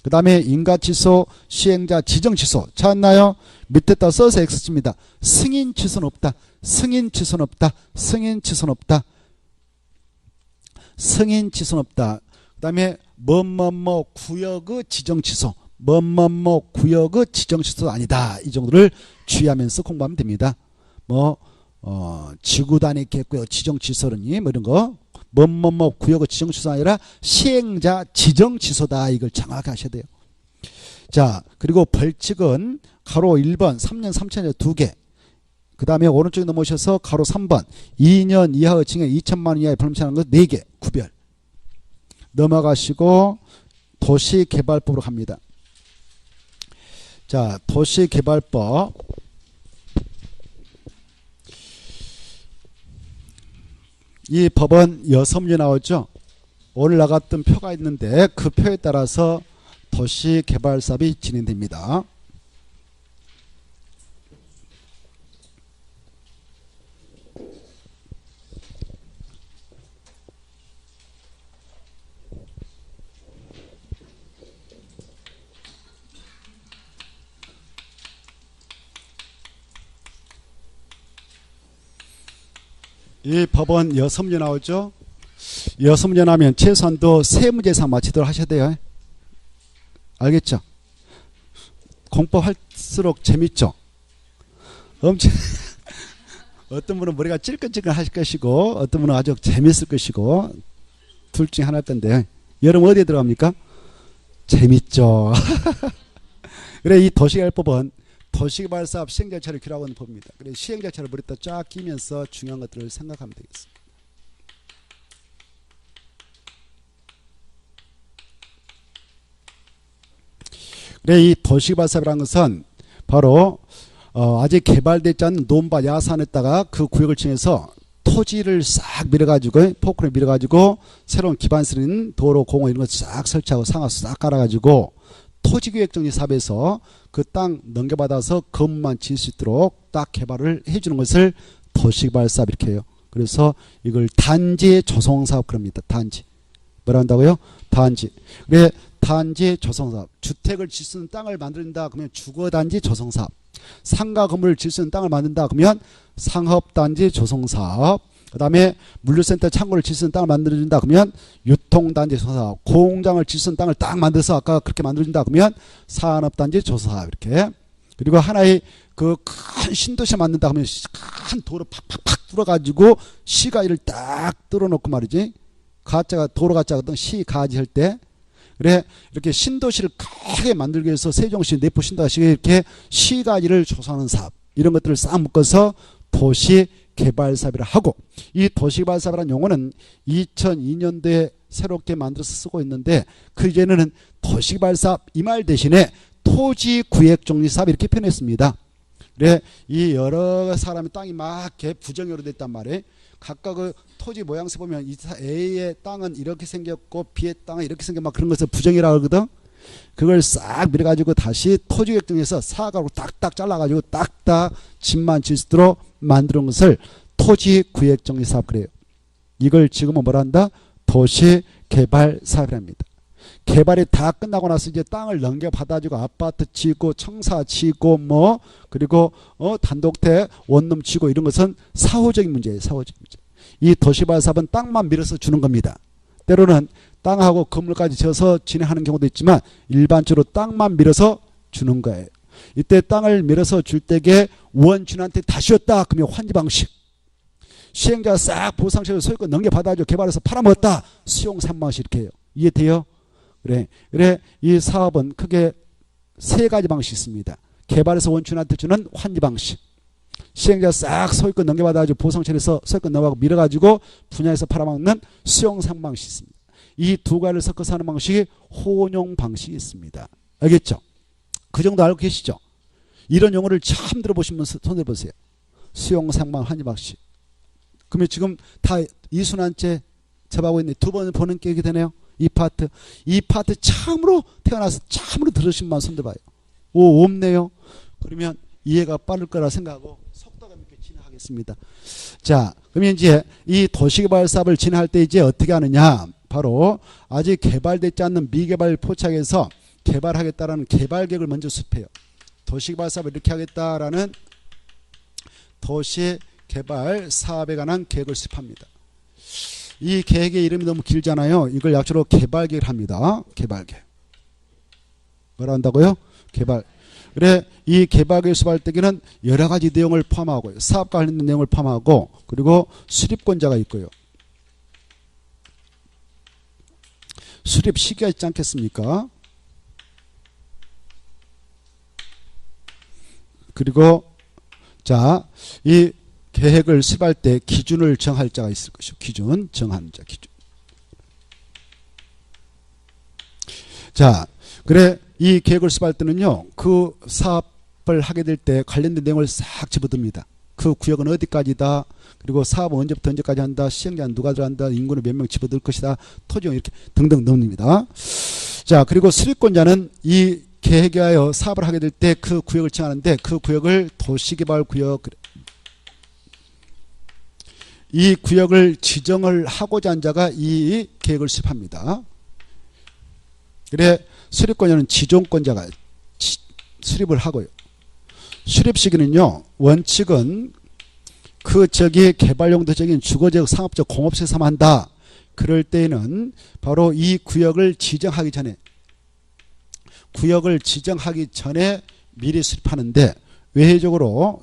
그 다음에 인가 취소, 시행자 지정 취소. 찾았나요? 밑에다 써서 X칩니다. 승인 취소는 없다. 승인 취소는 없다. 승인 취소는 없다. 승인 취소는 없다. 그 다음에 뭐뭐뭐 구역의 지정 취소. 뭐뭐뭐 구역의 지정 취소 아니다. 이 정도를 주의하면서 공부하면 됩니다. 지구 단위 계획구역 지정 취소라니 뭐 이런 거. 뭐뭐뭐 구역의 지정 취소가 아니라 시행자 지정 취소다. 이걸 정확히 하셔야 돼요. 자, 그리고 벌칙은 가로 1번 3년 3천에 2개. 그 다음에 오른쪽에 넘어오셔서 가로 3번 2년 이하의 징역 2천만 원 이하의 벌금 처하는 거 4개 구별. 넘어가시고 도시개발법으로 갑니다. 자, 도시개발법. 이 법은 6문제 나오죠. 오늘 나갔던 표가 있는데 그 표에 따라서 도시개발사업이 진행됩니다. 이 법은 6문제 나오죠. 6문제 나면 최소한도 3문제 이상 맞히도록 하셔야 돼요. 알겠죠? 공법 할수록 재밌죠? 엄청 어떤 분은 머리가 찔끈찔끈 하실 것이고 어떤 분은 아주 재밌을 것이고 둘 중에 하나일 건데 여러분 어디에 들어갑니까? 재밌죠. 그래 이 도시개발법은 도시개발사업 시행절차를 규율하고 있는 법입니다. 그래서 시행절차를 머리에다 쫙 끼면서 중요한 것들을 생각하면 되겠습니다. 그래 이 도시개발사업이라는 것은 바로 아직 개발되지 않은 논밭 야산에다가 그 구역을 칭해서 토지를 싹 밀어가지고 포크를 밀어가지고 새로운 기반시설 있는 도로 공원 이런 거 싹 설치하고 상하수 싹 깔아가지고 토지계획정리 사업에서 그 땅 넘겨받아서 건물만 지을 수 있도록 딱 개발을 해주는 것을 도시개발사업 이렇게 해요. 그래서 이걸 단지 조성사업 그럽니다. 단지. 뭐라 한다고요? 단지. 그래 단지 조성사업. 주택을 질 수 있는 땅을 만든다 그러면 주거단지 조성사업. 상가 건물을 질 수 있는 땅을 만든다 그러면 상업단지 조성사업. 그 다음에 물류센터 창고를 질 수 있는 땅을 만들어준다 그러면 유통단지 조성사업. 공장을 질 수 있는 땅을 딱 만들어서 아까 그렇게 만들어준다 그러면 산업단지 조성사업 이렇게. 그리고 하나의 그 큰 신도시 만든다 그러면 큰 도로 팍팍팍 뚫어가지고 시가지를 딱 뚫어놓고 말이지. 가짜가 도로 가짜거든 시가지 할 때. 그래 이렇게 신도시를 크게 만들기 위해서 세종시 내포 신도시 이렇게 시가지를 조성하는 사업 이런 것들을 싹 묶어서 도시개발사업이라 하고 이 도시개발사업이라는 용어는 2002년도에 새롭게 만들어서 쓰고 있는데 그 이전에는 도시개발사업 이 말 대신에 토지구획정리사업 이렇게 표현했습니다. 그래 이 여러 사람의 땅이 막 이렇게 부정으로 됐단 말이에요. 각각 그 토지 모양새 보면 A의 땅은 이렇게 생겼고 B의 땅은 이렇게 생겨 막 그런 것을 부정이라고 하거든. 그걸 싹 밀어가지고 다시 토지계획정에서 사각으로 딱딱 잘라가지고 딱딱 집만 질 수 있도록 만드는 것을 토지구획정리사업 그래요. 이걸 지금은 뭐라 한다? 도시개발사업이랍니다. 개발이 다 끝나고 나서 이제 땅을 넘겨받아주고 아파트 짓고 청사 짓고 뭐 그리고 단독택 원룸 짓고 이런 것은 사후적인 문제예요. 사후적인 문제. 이 도시개발사업은 땅만 밀어서 주는 겁니다. 때로는 땅하고 건물까지 지어서 진행하는 경우도 있지만 일반적으로 땅만 밀어서 주는 거예요. 이때 땅을 밀어서 줄 때에 원주민한테 다시 줬다 그러면 환지 방식. 시행자가 싹 보상식을 소유권 넘겨받아줘 개발해서 팔아먹었다 수용 3방식 이렇게 해요. 이해돼요? 그래 이 사업은 크게 세 가지 방식이 있습니다. 개발해서 원주민한테 주는 환지 방식. 시행자 싹 소유권 넘겨받아가지고 보상처리해서 소유권 넘어가고 밀어가지고 분야에서 팔아먹는 수용상 방식이 있습니다. 이 두 가지를 섞어서 하는 방식이 혼용 방식이 있습니다. 알겠죠? 그 정도 알고 계시죠? 이런 용어를 처음 들어보신 분 손 들어보세요. 수용상방 환지 방식. 그러면 지금 다 이순환째 접하고 있네. 두 번 보는 게 되네요. 이 파트 처음으로 태어나서 처음으로 들으신 분 손 들어봐요. 오 없네요. 그러면 이해가 빠를 거라 생각하고 속도감 있게 진행하겠습니다. 자, 그러면 이제 이 도시개발 사업을 진행할 때 이제 어떻게 하느냐? 바로 아직 개발되지 않는 미개발 포착에서 개발하겠다라는 개발계획을 먼저 수립해요. 도시개발 사업을 이렇게 하겠다라는 도시개발 사업에 관한 계획을 수립합니다. 이 계획의 이름이 너무 길잖아요. 이걸 약자로 개발계획을 합니다. 개발계획. 뭐라 한다고요? 개발. 그래 이 개발계획 수립할 때에는 여러 가지 내용을 포함하고 사업과 관련된 내용을 포함하고 그리고 수립권자가 있고요. 수립 시기가 있지 않겠습니까? 그리고 자, 이 계획을 수립할 때 기준을 정할 자가 있을 것이고 기준 정하는 자 기준. 자, 그래 이 계획을 수립할 때는요, 그 사업을 하게 될 때 관련된 내용을 싹 집어듭니다. 그 구역은 어디까지다, 그리고 사업은 언제부터 언제까지 한다, 시행자는 누가 들어간다, 인구는 몇 명 집어들 것이다, 토지용 이렇게 등등 넣습니다. 자, 그리고 수립권자는 이 계획에 하여 사업을 하게 될 때 그 구역을 정하는데, 그 구역을 도시개발구역, 이 구역을 지정을 하고자 한 자가 이 계획을 수립합니다. 그래 수립권자는 지정권자가 수립을 하고요. 수립 시기는요, 원칙은 그 저기 개발용도적인 주거적, 상업적, 공업적 삼한다. 그럴 때에는 바로 이 구역을 지정하기 전에, 미리 수립하는데, 외회적으로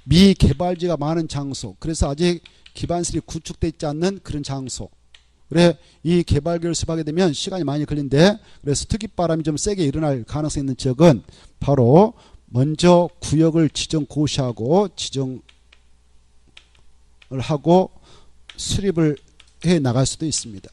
미개발지가 많은 장소, 그래서 아직 기반시설이 구축되어 있지 않는 그런 장소, 그래 이 개발계획을 수립하게 되면 시간이 많이 걸린데, 그래서 투기바람이 좀 세게 일어날 가능성이 있는 지역은 바로 먼저 구역을 지정 고시하고 지정을 하고 수립을 해 나갈 수도 있습니다.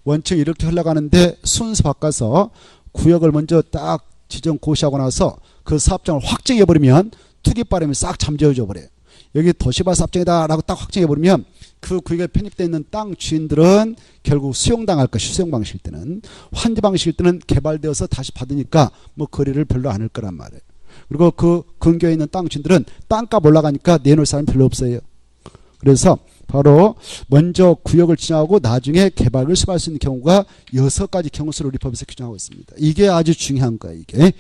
원칙 이렇게 흘러가는데, 순서 바꿔서 구역을 먼저 딱 지정 고시하고 나서 그 사업장을 확정해버리면 투기바람이 싹 잠재워져 버려요. 여기 도시발 사업장이다 라고 딱 확정해버리면 그 구역에 편입되어 있는 땅 주인들은 결국 수용당할 것이, 수용 방식일 때는. 환지 방식일 때는 개발되어서 다시 받으니까 뭐 거래를 별로 안 할 거란 말이에요. 그리고 그 근교에 있는 땅 주인들은 땅값 올라가니까 내놓을 사람이 별로 없어요. 그래서 바로 먼저 구역을 지정하고 나중에 개발을 수립할 수 있는 경우가 6가지 경우수를 우리 법에서 규정하고 있습니다. 이게 아주 중요한 거예요. 이게.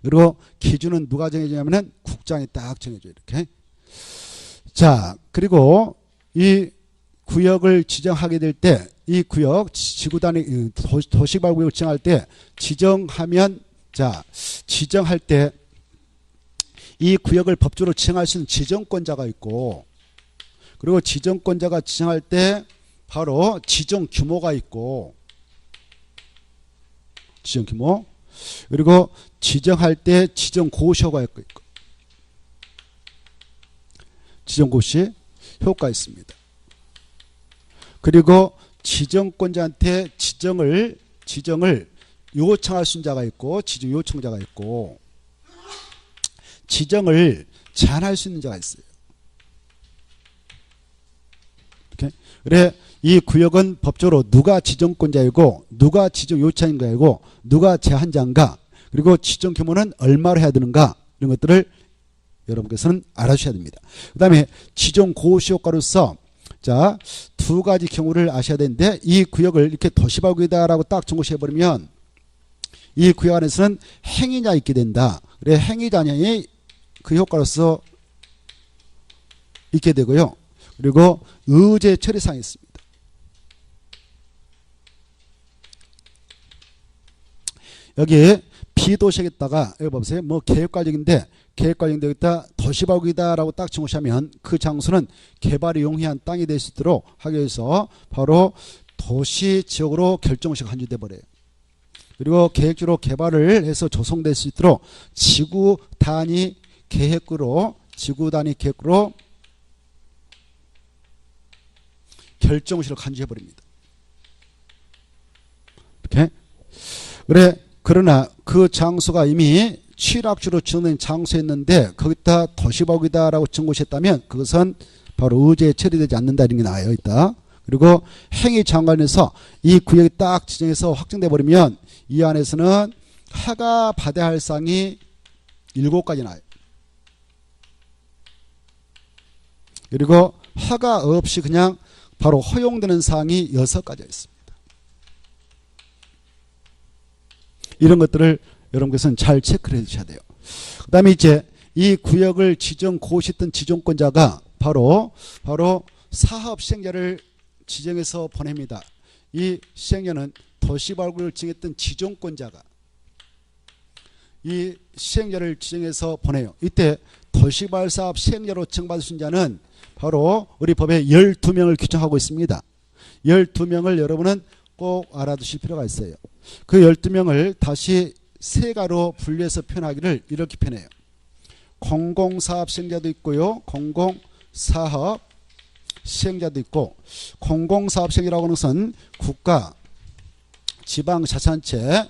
그리고 기준은 누가 정해주냐면은 국장이 딱 정해줘요. 이렇게. 자, 그리고 이 구역을 지정하게 될 때, 이 구역 지구 단위 도시개발 구역을 지정할 때 지정하면, 자, 지정할 때 이 구역을 법적으로 지정할 수 있는 지정권자가 있고, 그리고 지정권자가 지정할 때 바로 지정 규모가 있고, 지정 규모, 그리고 지정할 때 지정 고시효과가 있고, 지정 고시 효과가 있습니다. 그리고 지정권자한테 지정을 요청할 수 있는 자가 있고, 지정 요청자가 있고, 지정을 제한할 수 있는 자가 있어요. 이렇게. 그래 이 구역은 법적으로 누가 지정권자이고, 누가 지정 요청인가이고, 누가 제한자인가, 그리고 지정 규모는 얼마로 해야 되는가, 이런 것들을 여러분께서는 알아주셔야 됩니다. 그 다음에 지정 고시 효과로서, 자, 2가지 경우를 아셔야 되는데, 이 구역을 이렇게 도시발구역이다라고 딱 정고시해버리면 이 구역 안에서는 행위자 있게 된다. 그래 행위자냐의 그 효과로서 있게 되고요. 그리고 의제 처리사항이 있습니다. 여기 비도시에다가 여기 보세요. 뭐 계획관리인데, 계획관리인데 여기다 도시발구역이다라고 딱 정시하면 그 장소는 개발이 용이한 땅이 될 수 있도록 하기 위해서 바로 도시지역으로 결정식 간주돼 버려요. 그리고 계획적으로 개발을 해서 조성될 수 있도록 지구 단위 계획으로 결정식을 간주해 버립니다. 이렇게. 그래 그러나 그 장소가 이미 취락지로 지정된 장소였는데 거기다 도시발구역이다라고 정고시했다면 그것은 바로 의제에 처리되지 않는다, 이런 게 나와요. 있다. 그리고 행위 장관에서 이 구역이 딱 지정해서 확정돼 버리면 이 안에서는 허가 받아야 할 사항이 7가지 나와요. 그리고 허가 없이 그냥 바로 허용되는 사항이 6가지가 있습니다. 이런 것들을 여러분께서는 잘 체크를 해주셔야 돼요. 그 다음에 이제 이 구역을 지정 고시했던 지정권자가 바로 사업 시행자를 지정해서 보냅니다. 이 시행자는 도시발구역을 지정했던 지정권자가 이 시행자를 지정해서 보내요. 이때 도시발사업 시행자로 지정받을 수 있는 자는 바로 우리 법에 12명을 규정하고 있습니다. 12명을 여러분은 꼭 알아두실 필요가 있어요. 그 12명을 다시 3가로 분리해서 표현하기를 이렇게 표현해요. 공공사업 시행자도 있고요. 공공사업 시행자도 있고, 공공사업 시행자라고 하는 것은 국가, 지방자치단체,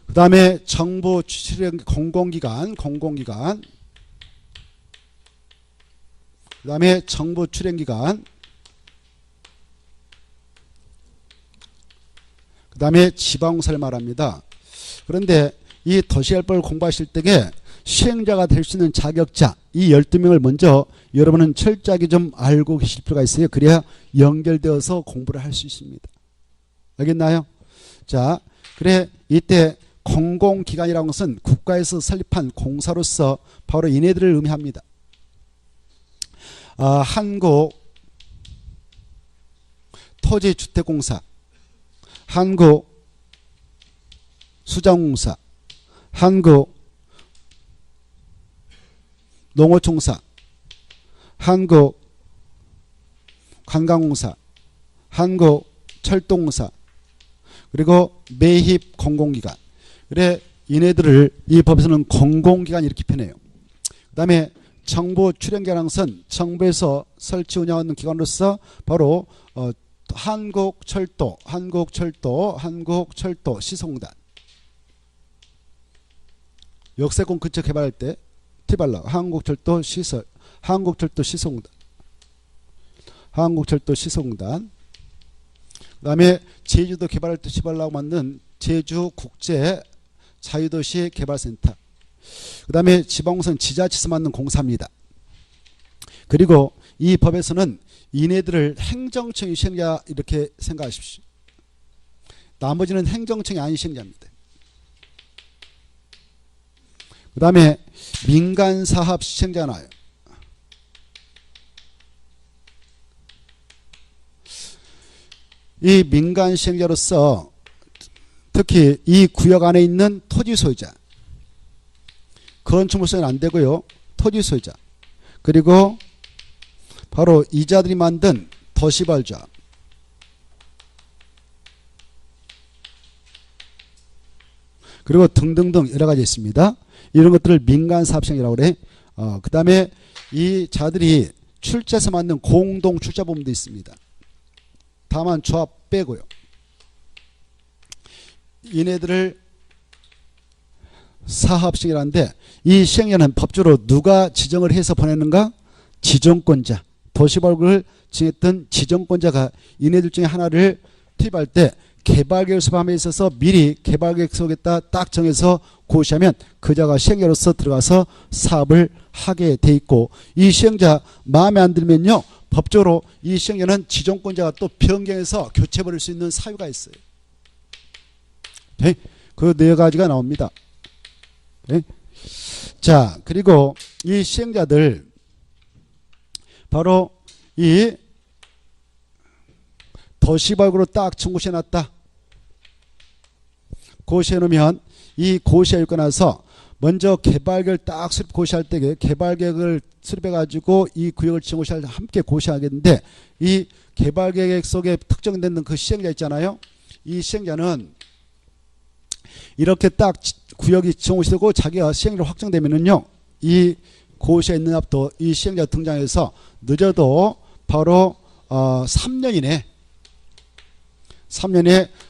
그 다음에 정부 출연 공공기관, 그 다음에 정부 출연기관, 그 다음에 지방사를 말합니다. 그런데 이 도시개발법을 공부하실 때에 시행자가 될 수 있는 자격자 이 12명을 먼저 여러분은 철저하게 좀 알고 계실 필요가 있어요. 그래야 연결되어서 공부를 할 수 있습니다. 알겠나요? 자, 그래 이때 공공기관이라는 것은 국가에서 설립한 공사로서 바로 이네들을 의미합니다. 한국토지주택공사, 한국수자공사, 한국농어총사, 한국관광공사, 한국철도공사, 그리고 매입공공기관. 그래 이네들을 이 법에서는 공공기관 이렇게 표현해요. 그 다음에 정부 출연기관은 정부에서 설치 운영하는 기관으로서 바로 한국철도 시설공단, 역세권 근처 개발할 때 티발라 한국철도 시설공단, 그 다음에 제주도 개발할 때 티발라고 만든 제주국제 자유도시 개발센터, 그 다음에 지방공사는 지자체에서 만든 공사입니다. 그리고 이 법에서는 이네들을 행정청이 시행자 이렇게 생각하십시오. 나머지는 행정청이 아닌 시행자입니다. 그 다음에 민간사업 시행자가 나와요. 이 민간 시행자로서 특히 이 구역 안에 있는 토지 소유자, 건축물성은 안 되고요. 토지 소유자, 그리고 바로 이자들이 만든 도시발조합, 그리고 등등등 여러 가지 있습니다. 이런 것들을 민간사업시행이라고 그래. 그 다음에 이 자들이 출자해서 만든 공동 출자보험도 있습니다. 다만 조합 빼고요. 이네들을 사업시행이라는데 이 시행령은 법적으로 누가 지정을 해서 보내는가? 지정권자, 도시발굴을 정했던 지정권자가 이네들 중에 하나를 투입할 때 개발계획 수반에 있어서 미리 개발계획 속에다 딱 정해서 고시하면 그자가 시행자로서 들어가서 사업을 하게 돼 있고, 이 시행자 마음에 안 들면요 법적으로 이 시행자는 지정권자가 또 변경해서 교체버릴 수 있는 사유가 있어요. 네? 그 네 가지가 나옵니다. 네? 자, 그리고 이 시행자들 바로 이 도시발굴로 딱 청구시해 놨다. 고시해 놓으면 이 고시하고 나서 먼저 개발계획을 딱 수립 고시할 때 개발계획을 수립해 가지고 이 구역을 청구시할 때 함께 고시하겠는데, 이 개발계획 속에 특정된 그 시행자 있잖아요. 이 시행자는 이렇게 딱 구역이 청구시되고 자기가 시행자로 확정되면은요, 이 고시에 있는 앞도 이 시행자 등장해서 늦어도 바로 3년 이내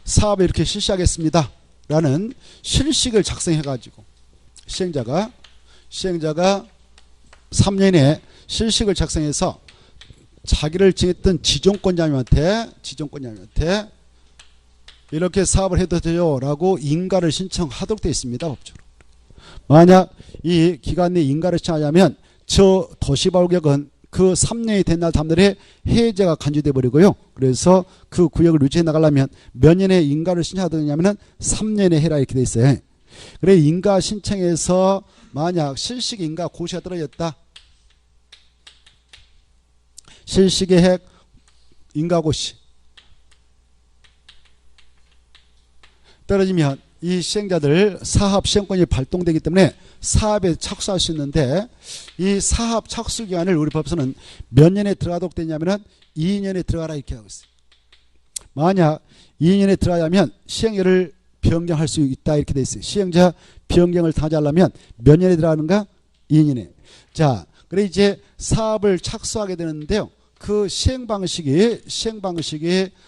사업을 이렇게 실시하겠습니다 라는 실식을 작성해 가지고 시행자가 3년에 실식을 작성해서 자기를 정했던 지정권자님한테 이렇게 사업을 해도 돼요 라고 인가를 신청하도록 되어 있습니다. 법적으로. 만약 이 기간 내에 인가를 신청하자면 저 도시발굴구역은 그 3년이 된 날 다음날에 해제가 간주돼 버리고요. 그래서 그 구역을 유지해 나가려면 몇 년에 인가를 신청하느냐면 3년에 해라 이렇게 돼 있어요. 그래 인가 신청해서 만약 실식 인가 고시가 떨어졌다. 실식의 핵 인가 고시 떨어지면 이 시행자들 사업 시행권이 발동되기 때문에 사업에 착수할 수 있는데, 이 사업 착수 기간을 우리 법에서는 몇 년에 들어가도록 되냐면은 2년에 들어가라 이렇게 하고 있어요. 만약 2년에 들어가려면 시행자를 변경할 수 있다 이렇게 돼 있어요. 시행자 변경을 당하려면 몇 년에 들어가는가? 2년에. 자, 그래 이제 사업을 착수하게 되는데요. 그 시행 방식이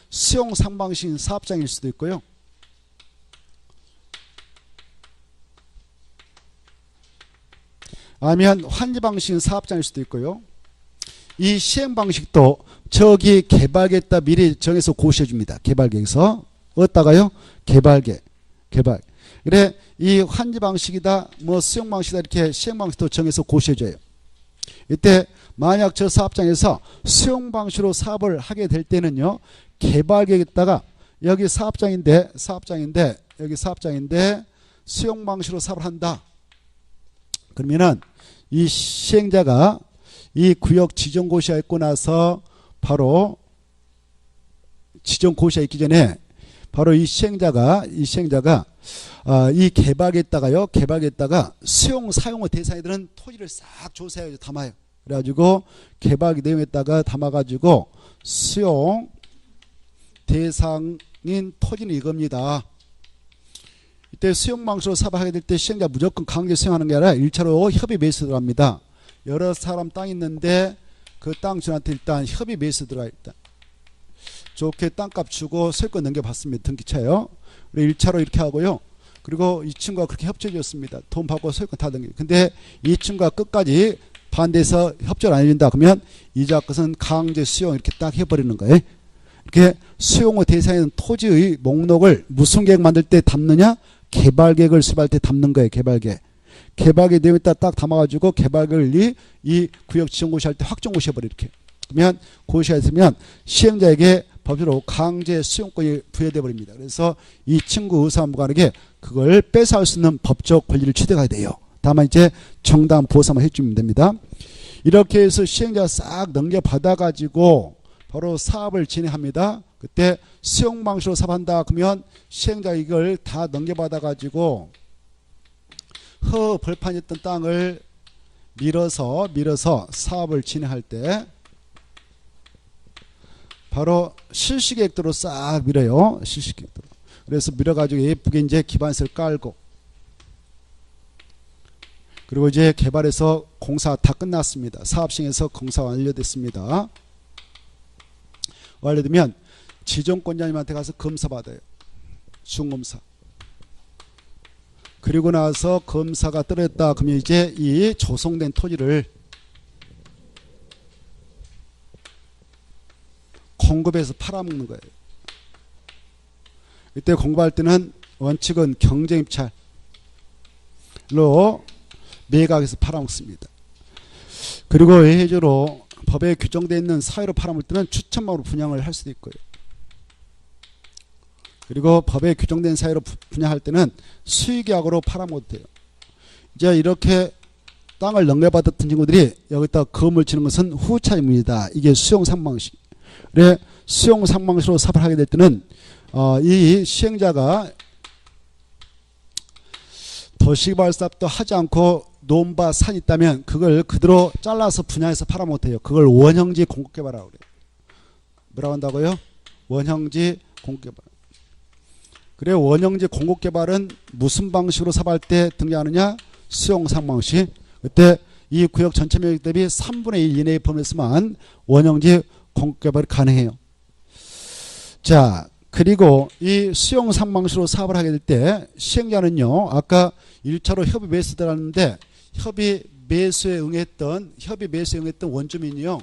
수용 상방식인 사업장일 수도 있고요. 아니면 환지 방식인 사업장일 수도 있고요. 이 시행 방식도 저기 개발계에다 미리 정해서 고시해 줍니다. 개발계에서 어디다가요? 개발계. 그래 이 환지 방식이다 뭐 수용 방식이다 이렇게 시행 방식도 정해서 고시해 줘요. 이때 만약 저 사업장에서 수용 방식으로 사업을 하게 될 때는요, 개발계에다가 여기 사업장인데 여기 사업장인데 수용 방식으로 사업을 한다. 그러면은 이 시행자가 이 구역 지정 고시가 있고 나서 바로 지정 고시가 있기 전에 바로 이 시행자가 이 개발에다가 수용 사용의 대상이들은 토지를 싹 조사해서 담아요. 그래가지고 개발 내용에다가 담아가지고 수용 대상인 토지는 이겁니다. 이때 수용 방식으로 사업하게 될 때 시행자 무조건 강제 수용하는 게 아니라 1차로 협의 매수 들어갑니다. 여러 사람 땅 있는데 그 땅 주한테 일단 협의 매수 들어가 일단 좋게 땅값 주고 소유권 넘겨받습니다. 등기차요. 그리고 1차로 이렇게 하고요. 그리고 이 친구가 그렇게 협조해 줬습니다. 돈 받고 소유권 다 넘겨. 근데 이 친구가 끝까지 반대해서 협조를 안 해준다. 그러면 이자 것은 강제 수용 이렇게 딱 해버리는 거예요. 이렇게 수용의 대상인 토지의 목록을 무슨 계획 만들 때 담느냐? 개발 계획을 수립할 때 담는 거예요. 개발계획 내용에다 딱 담아가지고 개발계획을 이 구역 지정 고시할 때 확정 고시해버려 이렇게. 그러면 고시가 있으면 시행자에게 법적으로 강제 수용권이 부여돼 버립니다. 그래서 이 친구 의사와 무관하게 그걸 뺏어올 수 있는 법적 권리를 취득해야 돼요. 다만 이제 정당 보상을 해주면 됩니다. 이렇게 해서 시행자가 싹 넘겨받아가지고 바로 사업을 진행합니다. 그때 수용 방식으로 사업한다. 그러면 시행자가 이걸 다 넘겨받아가지고 벌판이었던 땅을 밀어서 사업을 진행할 때 바로 실시계획도로 싹 밀어요. 실시계획도로. 그래서 밀어가지고 예쁘게 이제 기반서를 깔고 그리고 이제 개발해서 공사 다 끝났습니다. 사업 시행에서 공사 완료됐습니다. 완료되면 지정권자님한테 가서 검사 받아요. 중검사. 그리고 나서 검사가 떨어졌다. 그러면 이제 이 조성된 토지를 공급해서 팔아먹는 거예요. 이때 공부할 때는 원칙은 경쟁입찰로 매각해서 팔아먹습니다. 그리고 외해주로 법에 규정되어 있는 사유로 팔아먹을 때는 추천막으로 분양을 할 수도 있고요. 그리고 법에 규정된 사유로 분양할 때는 수의계약으로 팔아먹어도 돼요. 이제 이렇게 땅을 넘겨받았던 친구들이 여기다 건물 치는 것은 후차입니다. 이게 수용 상방식. 그래 수용 상방식으로 사업을 하게 될 때는 이 시행자가 도시개발 사업도 하지 않고 논바 산이 있다면 그걸 그대로 잘라서 분양해서 팔아먹어도 돼요. 그걸 원형지 공급개발이라고 그래요. 뭐라고 한다고요? 원형지 공급개발. 그래 원형지 공급개발은 무슨 방식으로 사업할 때 등장하느냐? 수용 상방식. 그때 이 구역 전체 면적 대비 3분의 1 이내의 범위에서만 원형지 공급개발이 가능해요. 자, 그리고 이 수용 상방식으로 사업을 하게 될 때 시행자는요, 아까 1차로 협의 매수 들어갔는데 협의 매수에 응했던 원주민이요,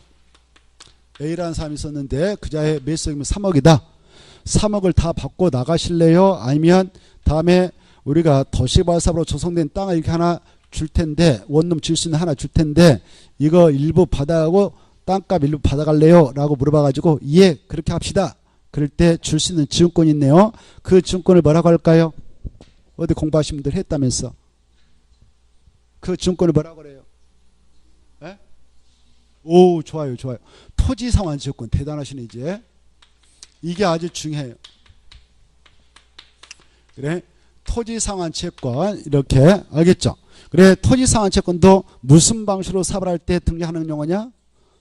A라는 사람이 있었는데 그자의 매수금이 3억이다. 3억을 다 받고 나가실래요? 아니면 다음에 우리가 도시개발 사업으로 조성된 땅을 이렇게 하나 줄 텐데, 원룸 줄 수 있는 하나 줄 텐데 이거 일부 받아가고 땅값 일부 받아갈래요? 라고 물어봐가지고 예, 그렇게 합시다. 그럴 때 줄 수 있는 지원권이 있네요. 그 지원권을 뭐라고 할까요? 어디 공부하신 분들 했다면서. 그 지원권을 뭐라고 그래요? 에? 오, 좋아요. 토지상환 지원권. 대단하시네 이제. 이게 아주 중요해요. 그래, 토지상환 채권 이렇게 알겠죠? 그래, 토지상환 채권도 무슨 방식으로 사업을 할 때 등장하는 용어냐?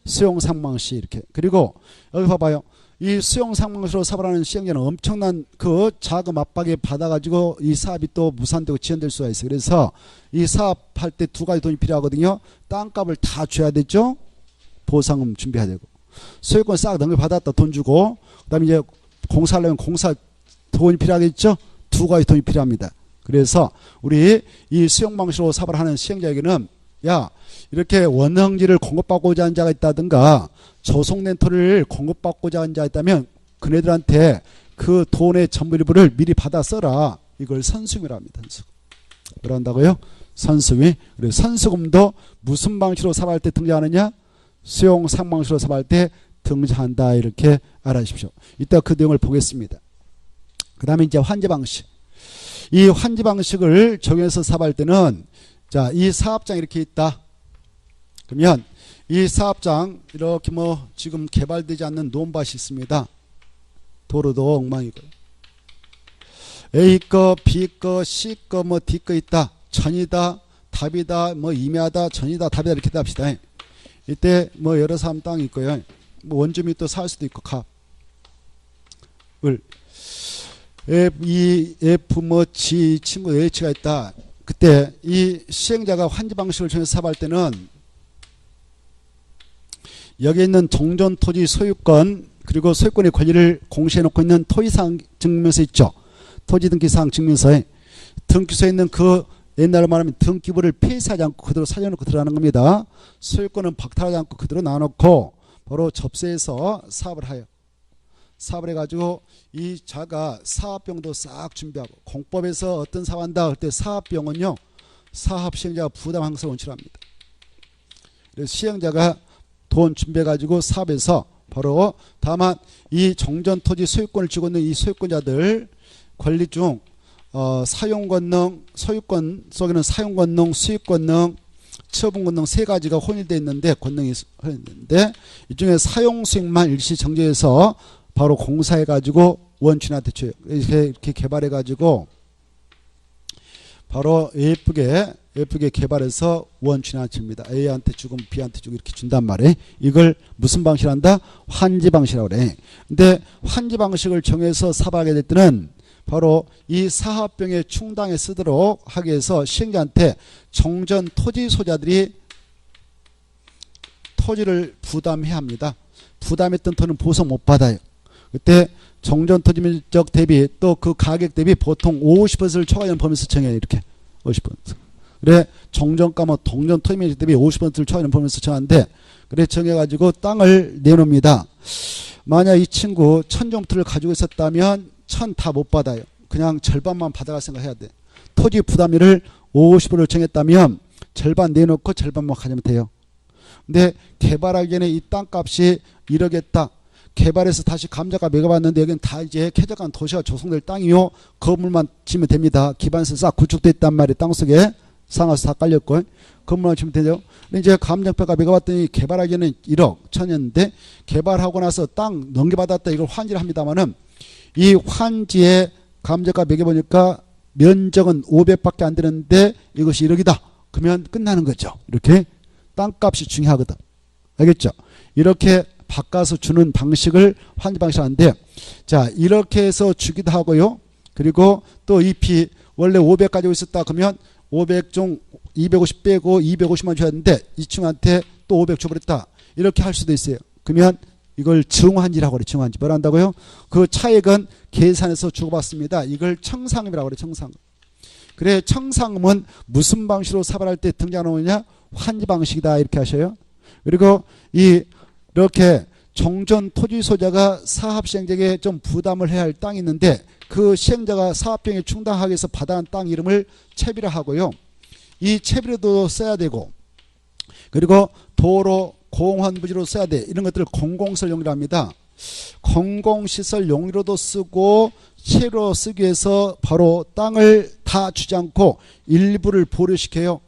수용상방식 이렇게. 그리고 여기 봐봐요. 이 수용상방식으로 사업을 하는 시행자는 엄청난 그 자금 압박에 받아가지고 이 사업이 또 무산되고 지연될 수가 있어요. 그래서 이 사업할 때 두 가지 돈이 필요하거든요. 땅값을 다 줘야 되죠. 보상금 준비해야 되고. 소유권 싹 넘겨받았다 돈 주고 그다음에 이제 공사하려면 공사 돈이 필요하겠죠. 두 가지 돈이 필요합니다. 그래서 우리 이 수용 방식으로 사업을 하는 시행자에게는 야 이렇게 원형지를 공급받고자 하는 자가 있다든가 조성된 토지를 공급받고자 하는 자가 있다면 그네들한테 그 돈의 전부 일부를 미리 받아 써라. 이걸 선수금이라고 합니다. 선수금. 뭐라 한다고요? 선수금이. 그리고 선수금도 무슨 방식으로 사업할 때 등장하느냐? 수용 상방식으로 사업할 때 등장한다. 이렇게 알아주십시오. 이따 그 내용을 보겠습니다. 그 다음에 이제 환지 방식. 이 환지 방식을 적용해서 사업할 때는 자, 이 사업장 이렇게 있다. 그러면 이 사업장 이렇게 뭐 지금 개발되지 않는 논밭이 있습니다. 도로도 엉망이고요. A 거, B 거, C 거, 뭐 D 거 있다. 전이다, 답이다, 뭐 임야다, 전이다, 답이다 이렇게 합시다. 이때 뭐 여러 사람 땅이 있고요. 뭐 원주민이 또 살 수도 있고 값을 F, E, F, 뭐 G 친구 H가 있다. 그때 이 시행자가 환지 방식을 통해서 사업할 때는 여기 있는 정전 토지 소유권 그리고 소유권의 권리를 공시해 놓고 있는 토지사항 증명서 있죠. 토지 등기사항 증명서에 등기소에 있는 그 옛날로 말하면 등기부를 폐쇄하지 않고 그대로 살려놓고 들어가는 겁니다. 소유권은 박탈하지 않고 그대로 놔놓고 바로 접수해서 사업을 하여 사업을 해가지고 이 자가 사업비용도 싹 준비하고 공법에서 어떤 사업한다 할 때 사업비용은요 사업 시행자가 부담하는 것을 원칙으로 합니다. 그래서 시행자가 돈 준비해가지고 사업에서 바로 다만 이 정전토지 소유권을 쥐고 있는 이 소유권자들 권리 중 사용권능, 소유권 속에는 사용권능, 수익권능, 처분권능 세 가지가 혼일되어 있는데 권능이 있는데 이 중에 사용수익만 일시 정지해서 바로 공사해가지고 원주민한테 줘요. 이렇게 개발해가지고 바로 예쁘게 개발해서 원주민한테 줍니다. A한테 주고 B한테 주고 이렇게 준단 말이에요. 이걸 무슨 방식으로 한다? 환지 방식이라고 그래. 근데 환지 방식을 정해서 사업하게 될 때는 바로 이 사업병에 충당에 쓰도록 하기 위해서 시행자한테 정전 토지 소자들이 토지를 부담해야 합니다. 부담했던 돈은 보상 못 받아요. 그때 정전 토지 면적 대비 또 그 가격 대비 보통 50%를 초과하는 범위에서 정해요. 이렇게 50%. 그래 정전가 뭐 동전 토지 면적 대비 50%를 초과하는 범위에서 정하는데 그래 정해가지고 땅을 내놓습니다. 만약 이 친구 1000정토를 가지고 있었다면 1000 다 못 받아요. 그냥 절반만 받아갈 생각해야 돼. 토지 부담률을 50%를 정했다면 절반 내놓고 절반만 가지면 돼요. 근데 개발하기 전에 이 땅값이 1억이었다. 개발해서 다시 감자가 매겨봤는데 여기는 다 이제 쾌적한 도시가 조성될 땅이요. 건물만 지면 됩니다. 기반서 싹 구축돼 있단 말이에요. 땅속에 상하수 다 깔렸고 건물만 지면 되죠. 근데 이제 감정표가 매겨봤더니 개발하기에는 1억 1000이었는데 개발하고 나서 땅 넘겨받았다 이걸 환지를 합니다만은 이 환지에 감정가 매겨보니까 면적은 500밖에 안 되는데 이것이 1억이다. 그러면 끝나는 거죠. 이렇게 땅값이 중요하거든. 알겠죠? 이렇게 바꿔서 주는 방식을 환지 방식을 하는데 자 이렇게 해서 주기도 하고요. 그리고 또 잎이 원래 500 가지고 있었다 그러면 500 중 250 빼고 250만 줘야 하는데 이 친구한테 또 500 줘버렸다. 이렇게 할 수도 있어요. 그러면 이걸 증환지라고 그래. 증환지. 뭐라 한다고요? 그 차액은 계산해서 주고받습니다. 이걸 청상금이라고 그래. 청상금. 그래 청상금은 무슨 방식으로 사발할 때 등장하느냐? 환지 방식이다. 이렇게 하셔요. 그리고 이렇게 정전 토지 소자가 사업 시행자에게 좀 부담을 해야 할 땅이 있는데 그 시행자가 사업비용에 충당하기 위해서 받아간 땅 이름을 채비를 하고요. 이 채비료도 써야 되고 그리고 도로 공원부지로 써야 돼. 이런 것들을 공공시설 용이라고 합니다. 공공시설 용으로도 쓰고 채로 쓰기 위해서 바로 땅을 다 주지 않고 일부를 보류시켜요.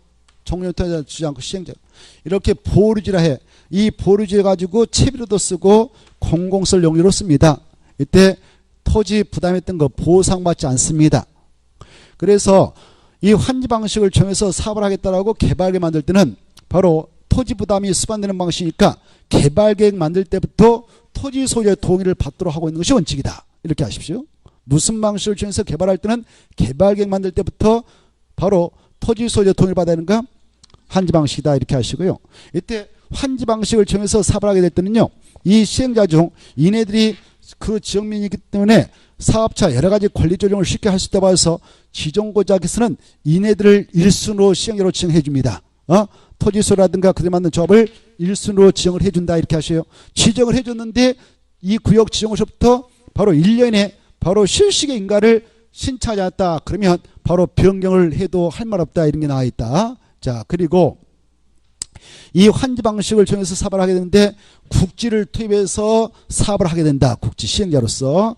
정년토지를 주지 않고 시행자. 이렇게 보류지라 해. 이 보류지 가지고 채비로도 쓰고 공공시설 용으로 씁니다. 이때 토지 부담했던 거 보상받지 않습니다. 그래서 이 환지 방식을 정해서 사업을 하겠다라고 개발계획 만들 때는 바로 토지 부담이 수반되는 방식이니까 개발계획 만들 때부터 토지 소유의 동의를 받도록 하고 있는 것이 원칙이다. 이렇게 하십시오. 무슨 방식을 정해서 개발할 때는 개발계획 만들 때부터 바로 토지 소유의 동의를 받아야 하는가? 환지 방식이다. 이렇게 하시고요. 이때 환지 방식을 정해서 사업을 하게 될 때는요. 이 시행자 중 이네들이 그 지역민이기 때문에 사업자 여러 가지 권리 조정을 쉽게 할 수 있다고 해서 지정고지하께서는 이네들을 1순위로 시행자로 지정해 줍니다. 토지소라든가 그에 맞는 조합을 1순위로 지정을 해준다 이렇게 하셔요. 지정을 해줬는데 이 구역 지정으로부터 바로 1년에 바로 실시의 인가를 신청하지 않았다. 그러면 바로 변경을 해도 할 말 없다 이런 게 나와 있다. 자, 그리고 이 환지 방식을 정해서 사업을 하게 되는데 국지를 투입해서 사업을 하게 된다. 국지 시행자로서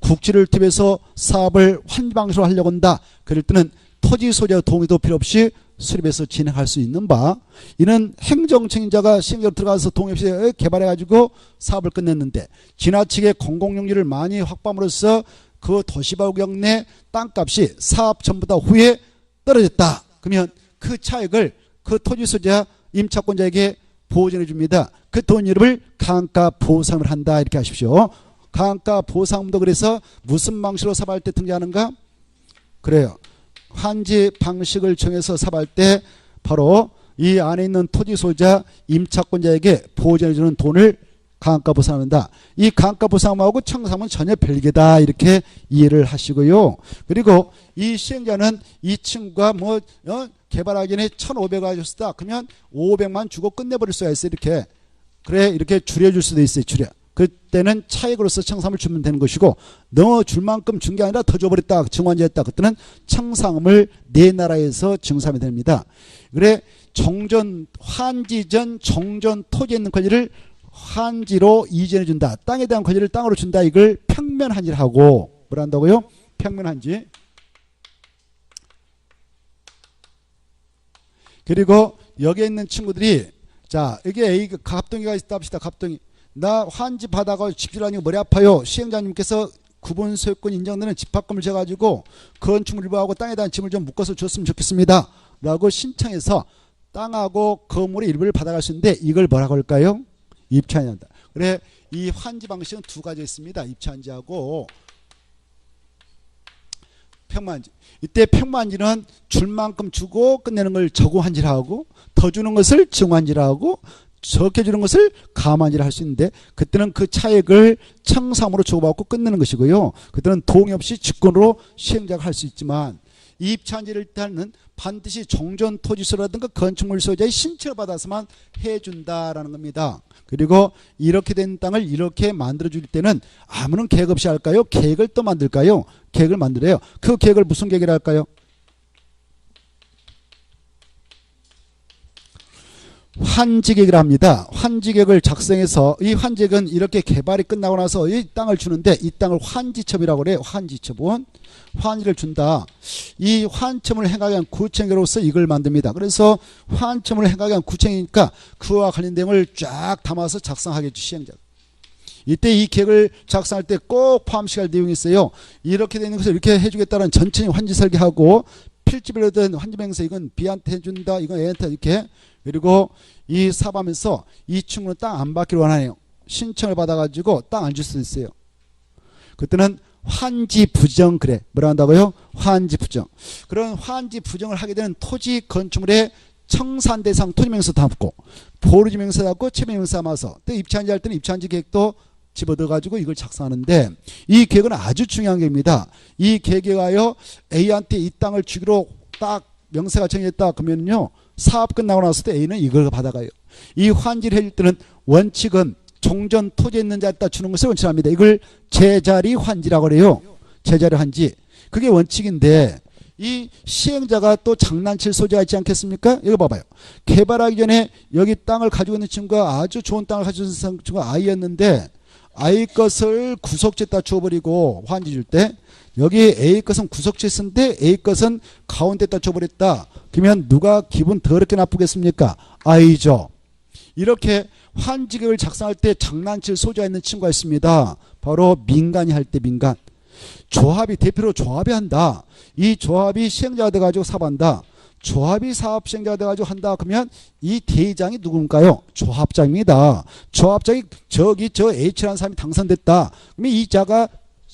국지를 투입해서 사업을 환지 방식으로 하려고 한다. 그럴 때는 토지 소유자 동의도 필요 없이 수립해서 진행할 수 있는 바, 이는 행정책임자가 시행자로 들어가서 동의 없이 개발해가지고 사업을 끝냈는데 지나치게 공공용지를 많이 확보함으로써 그 도시구역 내 땅값이 사업 전부다 후에 떨어졌다. 그러면 그 차익을 그 토지 소유자 임차권자에게 보전해 줍니다. 그 돈을 강가 보상을 한다 이렇게 하십시오. 강가 보상도 그래서 무슨 방식으로 사업할 때 등장하는가? 그래요. 환지 방식을 정해서 사업할 때 바로 이 안에 있는 토지 소유자 임차권자에게 보전해 주는 돈을 강가 보상한다. 이 강가 보상하고 청산은 전혀 별개다 이렇게 이해를 하시고요. 그리고 이 시행자는 이 친구가 개발하기 전에 1,500원 줬다. 그러면 500만 주고 끝내버릴 수가 있어요. 이렇게. 그래 이렇게 줄여줄 수도 있어요. 줄여. 그때는 차익으로서 청산을 주면 되는 것이고 너 줄 만큼 준 게 아니라 더 줘버렸다. 증환제했다. 그때는 청산을 내 나라에서 증산이 됩니다. 그래 환지 전 정전 토지에 있는 권리를 환지로 이전해 준다. 땅에 대한 권리를 땅으로 준다. 이걸 평면한지를 하고 뭘 한다고요? 평면한지. 그리고 여기에 있는 친구들이 자 여기 A 갑동이가 있다 합시다. 갑동이 나 환지 받아가 집주라니 머리 아파요. 시행자님께서 구분 소유권 인정되는 집합금을 재가지고 건축물 일부하고 땅에 대한 짐을 좀 묶어서 줬으면 좋겠습니다. 라고 신청해서 땅하고 건물의 일부를 받아갈 수 있는데 이걸 뭐라고 할까요? 입찰한다. 그래 이 환지 방식은 두 가지 있습니다. 입찰한지하고 평만지. 이때 평만지는 줄 만큼 주고 끝내는 걸 저구환지라 하고 더 주는 것을 증환지라 하고 적게 주는 것을 감환지라 할 수 있는데 그때는 그 차액을 청산으로 주고받고 끝내는 것이고요. 그때는 동의 없이 직권으로 시행자가 할 수 있지만 이 입찰한지를 때는 반드시 종전 토지소라든가 건축물 소유자의 신청을 받아서만 해준다라는 겁니다. 그리고 이렇게 된 땅을 이렇게 만들어줄 때는 아무런 계획 없이 할까요? 계획을 또 만들까요? 계획을 만들어요. 그 계획을 무슨 계획을 할까요? 환지계획을 합니다. 환지계획을 작성해서 이 환지계획은 이렇게 개발이 끝나고 나서 이 땅을 주는데 이 땅을 환지첩이라고 그래요. 환지첩은 환지를 준다. 이 환첨을 행하기 위한 구청으로서 이걸 만듭니다. 그래서 환첨을 행하기 위한 구청이니까 그와 관련된 걸 쫙 담아서 작성하겠죠. 시행자. 이때 이 계획을 작성할 때 꼭 포함시킬 내용이 있어요. 이렇게 되는 것을 이렇게 해주겠다는 전체적인 환지 설계하고 필지별로든 환지명세 이건 B한테 해준다. 이건 A한테 이렇게. 그리고 이 사업하면서 이 친구는 땅 안 받기를 원하네요. 신청을 받아가지고 땅 안 줄 수도 있어요. 그때는 환지 부정 그래. 뭐라 한다고요? 환지 부정. 그런 환지 부정을 하게 되는 토지 건축물의 청산 대상 토지명세 담고 보루지 명세 담고 채매명세 담아서 또 입찰한지 할 때는 입찰한지 계획도 집어넣어가지고 이걸 작성하는데 이 계획은 아주 중요한 계획입니다. 이 계획에 가요 A한테 이 땅을 주기로 딱 명세가 정했다 그러면요 사업 끝나고 나서 때 A는 이걸 받아가요. 이 환지를 해줄 때는 원칙은 종전 토지에 있는 자에다 주는 것을 원칙합니다. 이걸 제자리 환지라고 그래요. 제자리 환지. 그게 원칙인데 이 시행자가 또 장난칠 소지가 있지 않겠습니까? 이거 봐봐요. 개발하기 전에 여기 땅을 가지고 있는 친구가 아주 좋은 땅을 가지고 있는 친구가 I였는데 I 것을 구석지에다 줘버리고 환지 줄 때 여기 A 것은 구석지에 쓰는데 A 것은 가운데다 줘버렸다. 그러면 누가 기분 더럽게 나쁘겠습니까? I죠. 이렇게 환지계획을 작성할 때 장난칠 소지가 있는 친구가 있습니다. 바로 민간이 할 때 민간. 조합이 대표로 조합이 한다. 이 조합이 시행자가 돼가지고 사업한다. 조합이 사업 시행자가 돼가지고 한다. 그러면 이 대장이 누군가요? 조합장입니다. 조합장이 저기 저 H라는 사람이 당선됐다. 그러면 이 자가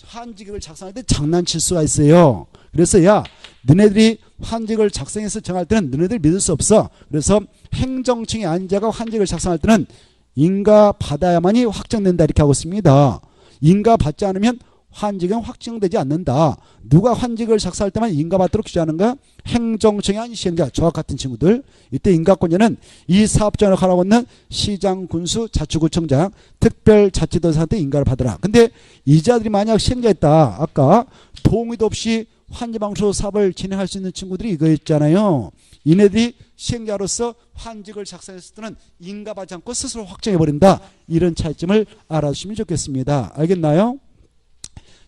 환지계획을 작성할 때 장난칠 수가 있어요. 그래서 야 너네들이 환지계획을 작성해서 정할 때는 너네들 믿을 수 없어. 그래서 행정층의 아닌 자가 환지계획을 작성할 때는 인가 받아야만이 확정된다 이렇게 하고 있습니다. 인가 받지 않으면 환직은 확정되지 않는다. 누가 환직을 작성할 때만 인가 받도록 규정하는가? 행정청이 아닌 시행자, 저와 같은 친구들. 이때 인가권자는 이 사업장을 하라고 있는 시장, 군수, 자치구청장, 특별자치도사한테 인가를 받으라. 근데 이 자들이 만약 시행자였다. 아까 동의도 없이 환지방수 사업을 진행할 수 있는 친구들이 이거였잖아요. 이네들이 시행자로서 환직을 작성했을 때는 인가받지 않고 스스로 확정해버린다. 이런 차이점을 알아주시면 좋겠습니다. 알겠나요?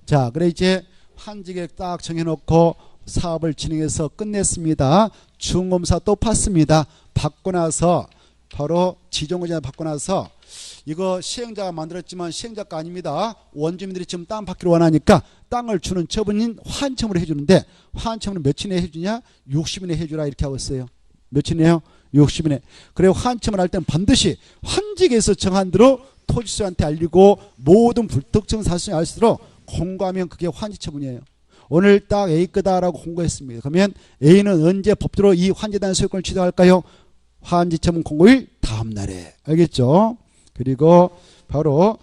자, 그래 이제 환직에 딱 정해놓고 사업을 진행해서 끝냈습니다. 중검사 또 팠습니다. 받고 나서 바로 지정고지를 받고 나서 이거 시행자가 만들었지만 시행자가 아닙니다. 원주민들이 지금 땅 받기로 원하니까 땅을 주는 처분인 환청을 해주는데 환청은 며칠 내에 해주냐? 60일 내에 해주라 이렇게 하고 있어요. 며칠 내요? 60일 내. 그래 환청을 할 때는 반드시 환직에서 정한 대로 토지수한테 알리고 모든 불특정 사실을 알수록 공고하면 그게 환지 처분이에요. 오늘 딱 A 거다라고 공고했습니다. 그러면 A는 언제 법대로 이 환지단 소유권을 취득할까요? 환지 처분 공고일 다음 날에. 알겠죠? 그리고 바로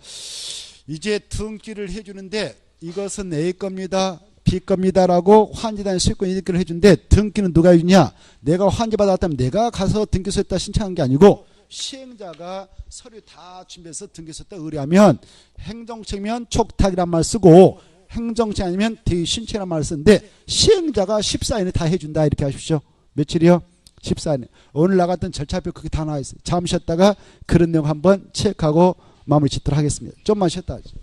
이제 등기를 해주는데 이것은 A 겁니다. B 겁니다라고 환지단 소유권 이득을 해주는데 등기는 누가 해주냐? 내가 환지 받았다면 내가 가서 등기소에다 신청한 게 아니고 시행자가 서류 다 준비해서 등기소에다 의뢰하면 행정청이면 촉탁이란 말 쓰고 행정청 아니면 대신청이란 말 쓰는데 시행자가 14일에 다 해준다 이렇게 하십시오. 며칠이요? 14일. 오늘 나갔던 절차표 그게 다 나와 있어요. 잠시 쉬었다가 그런 내용 한번 체크하고 마무리 짓도록 하겠습니다. 좀만 쉬었다 하죠.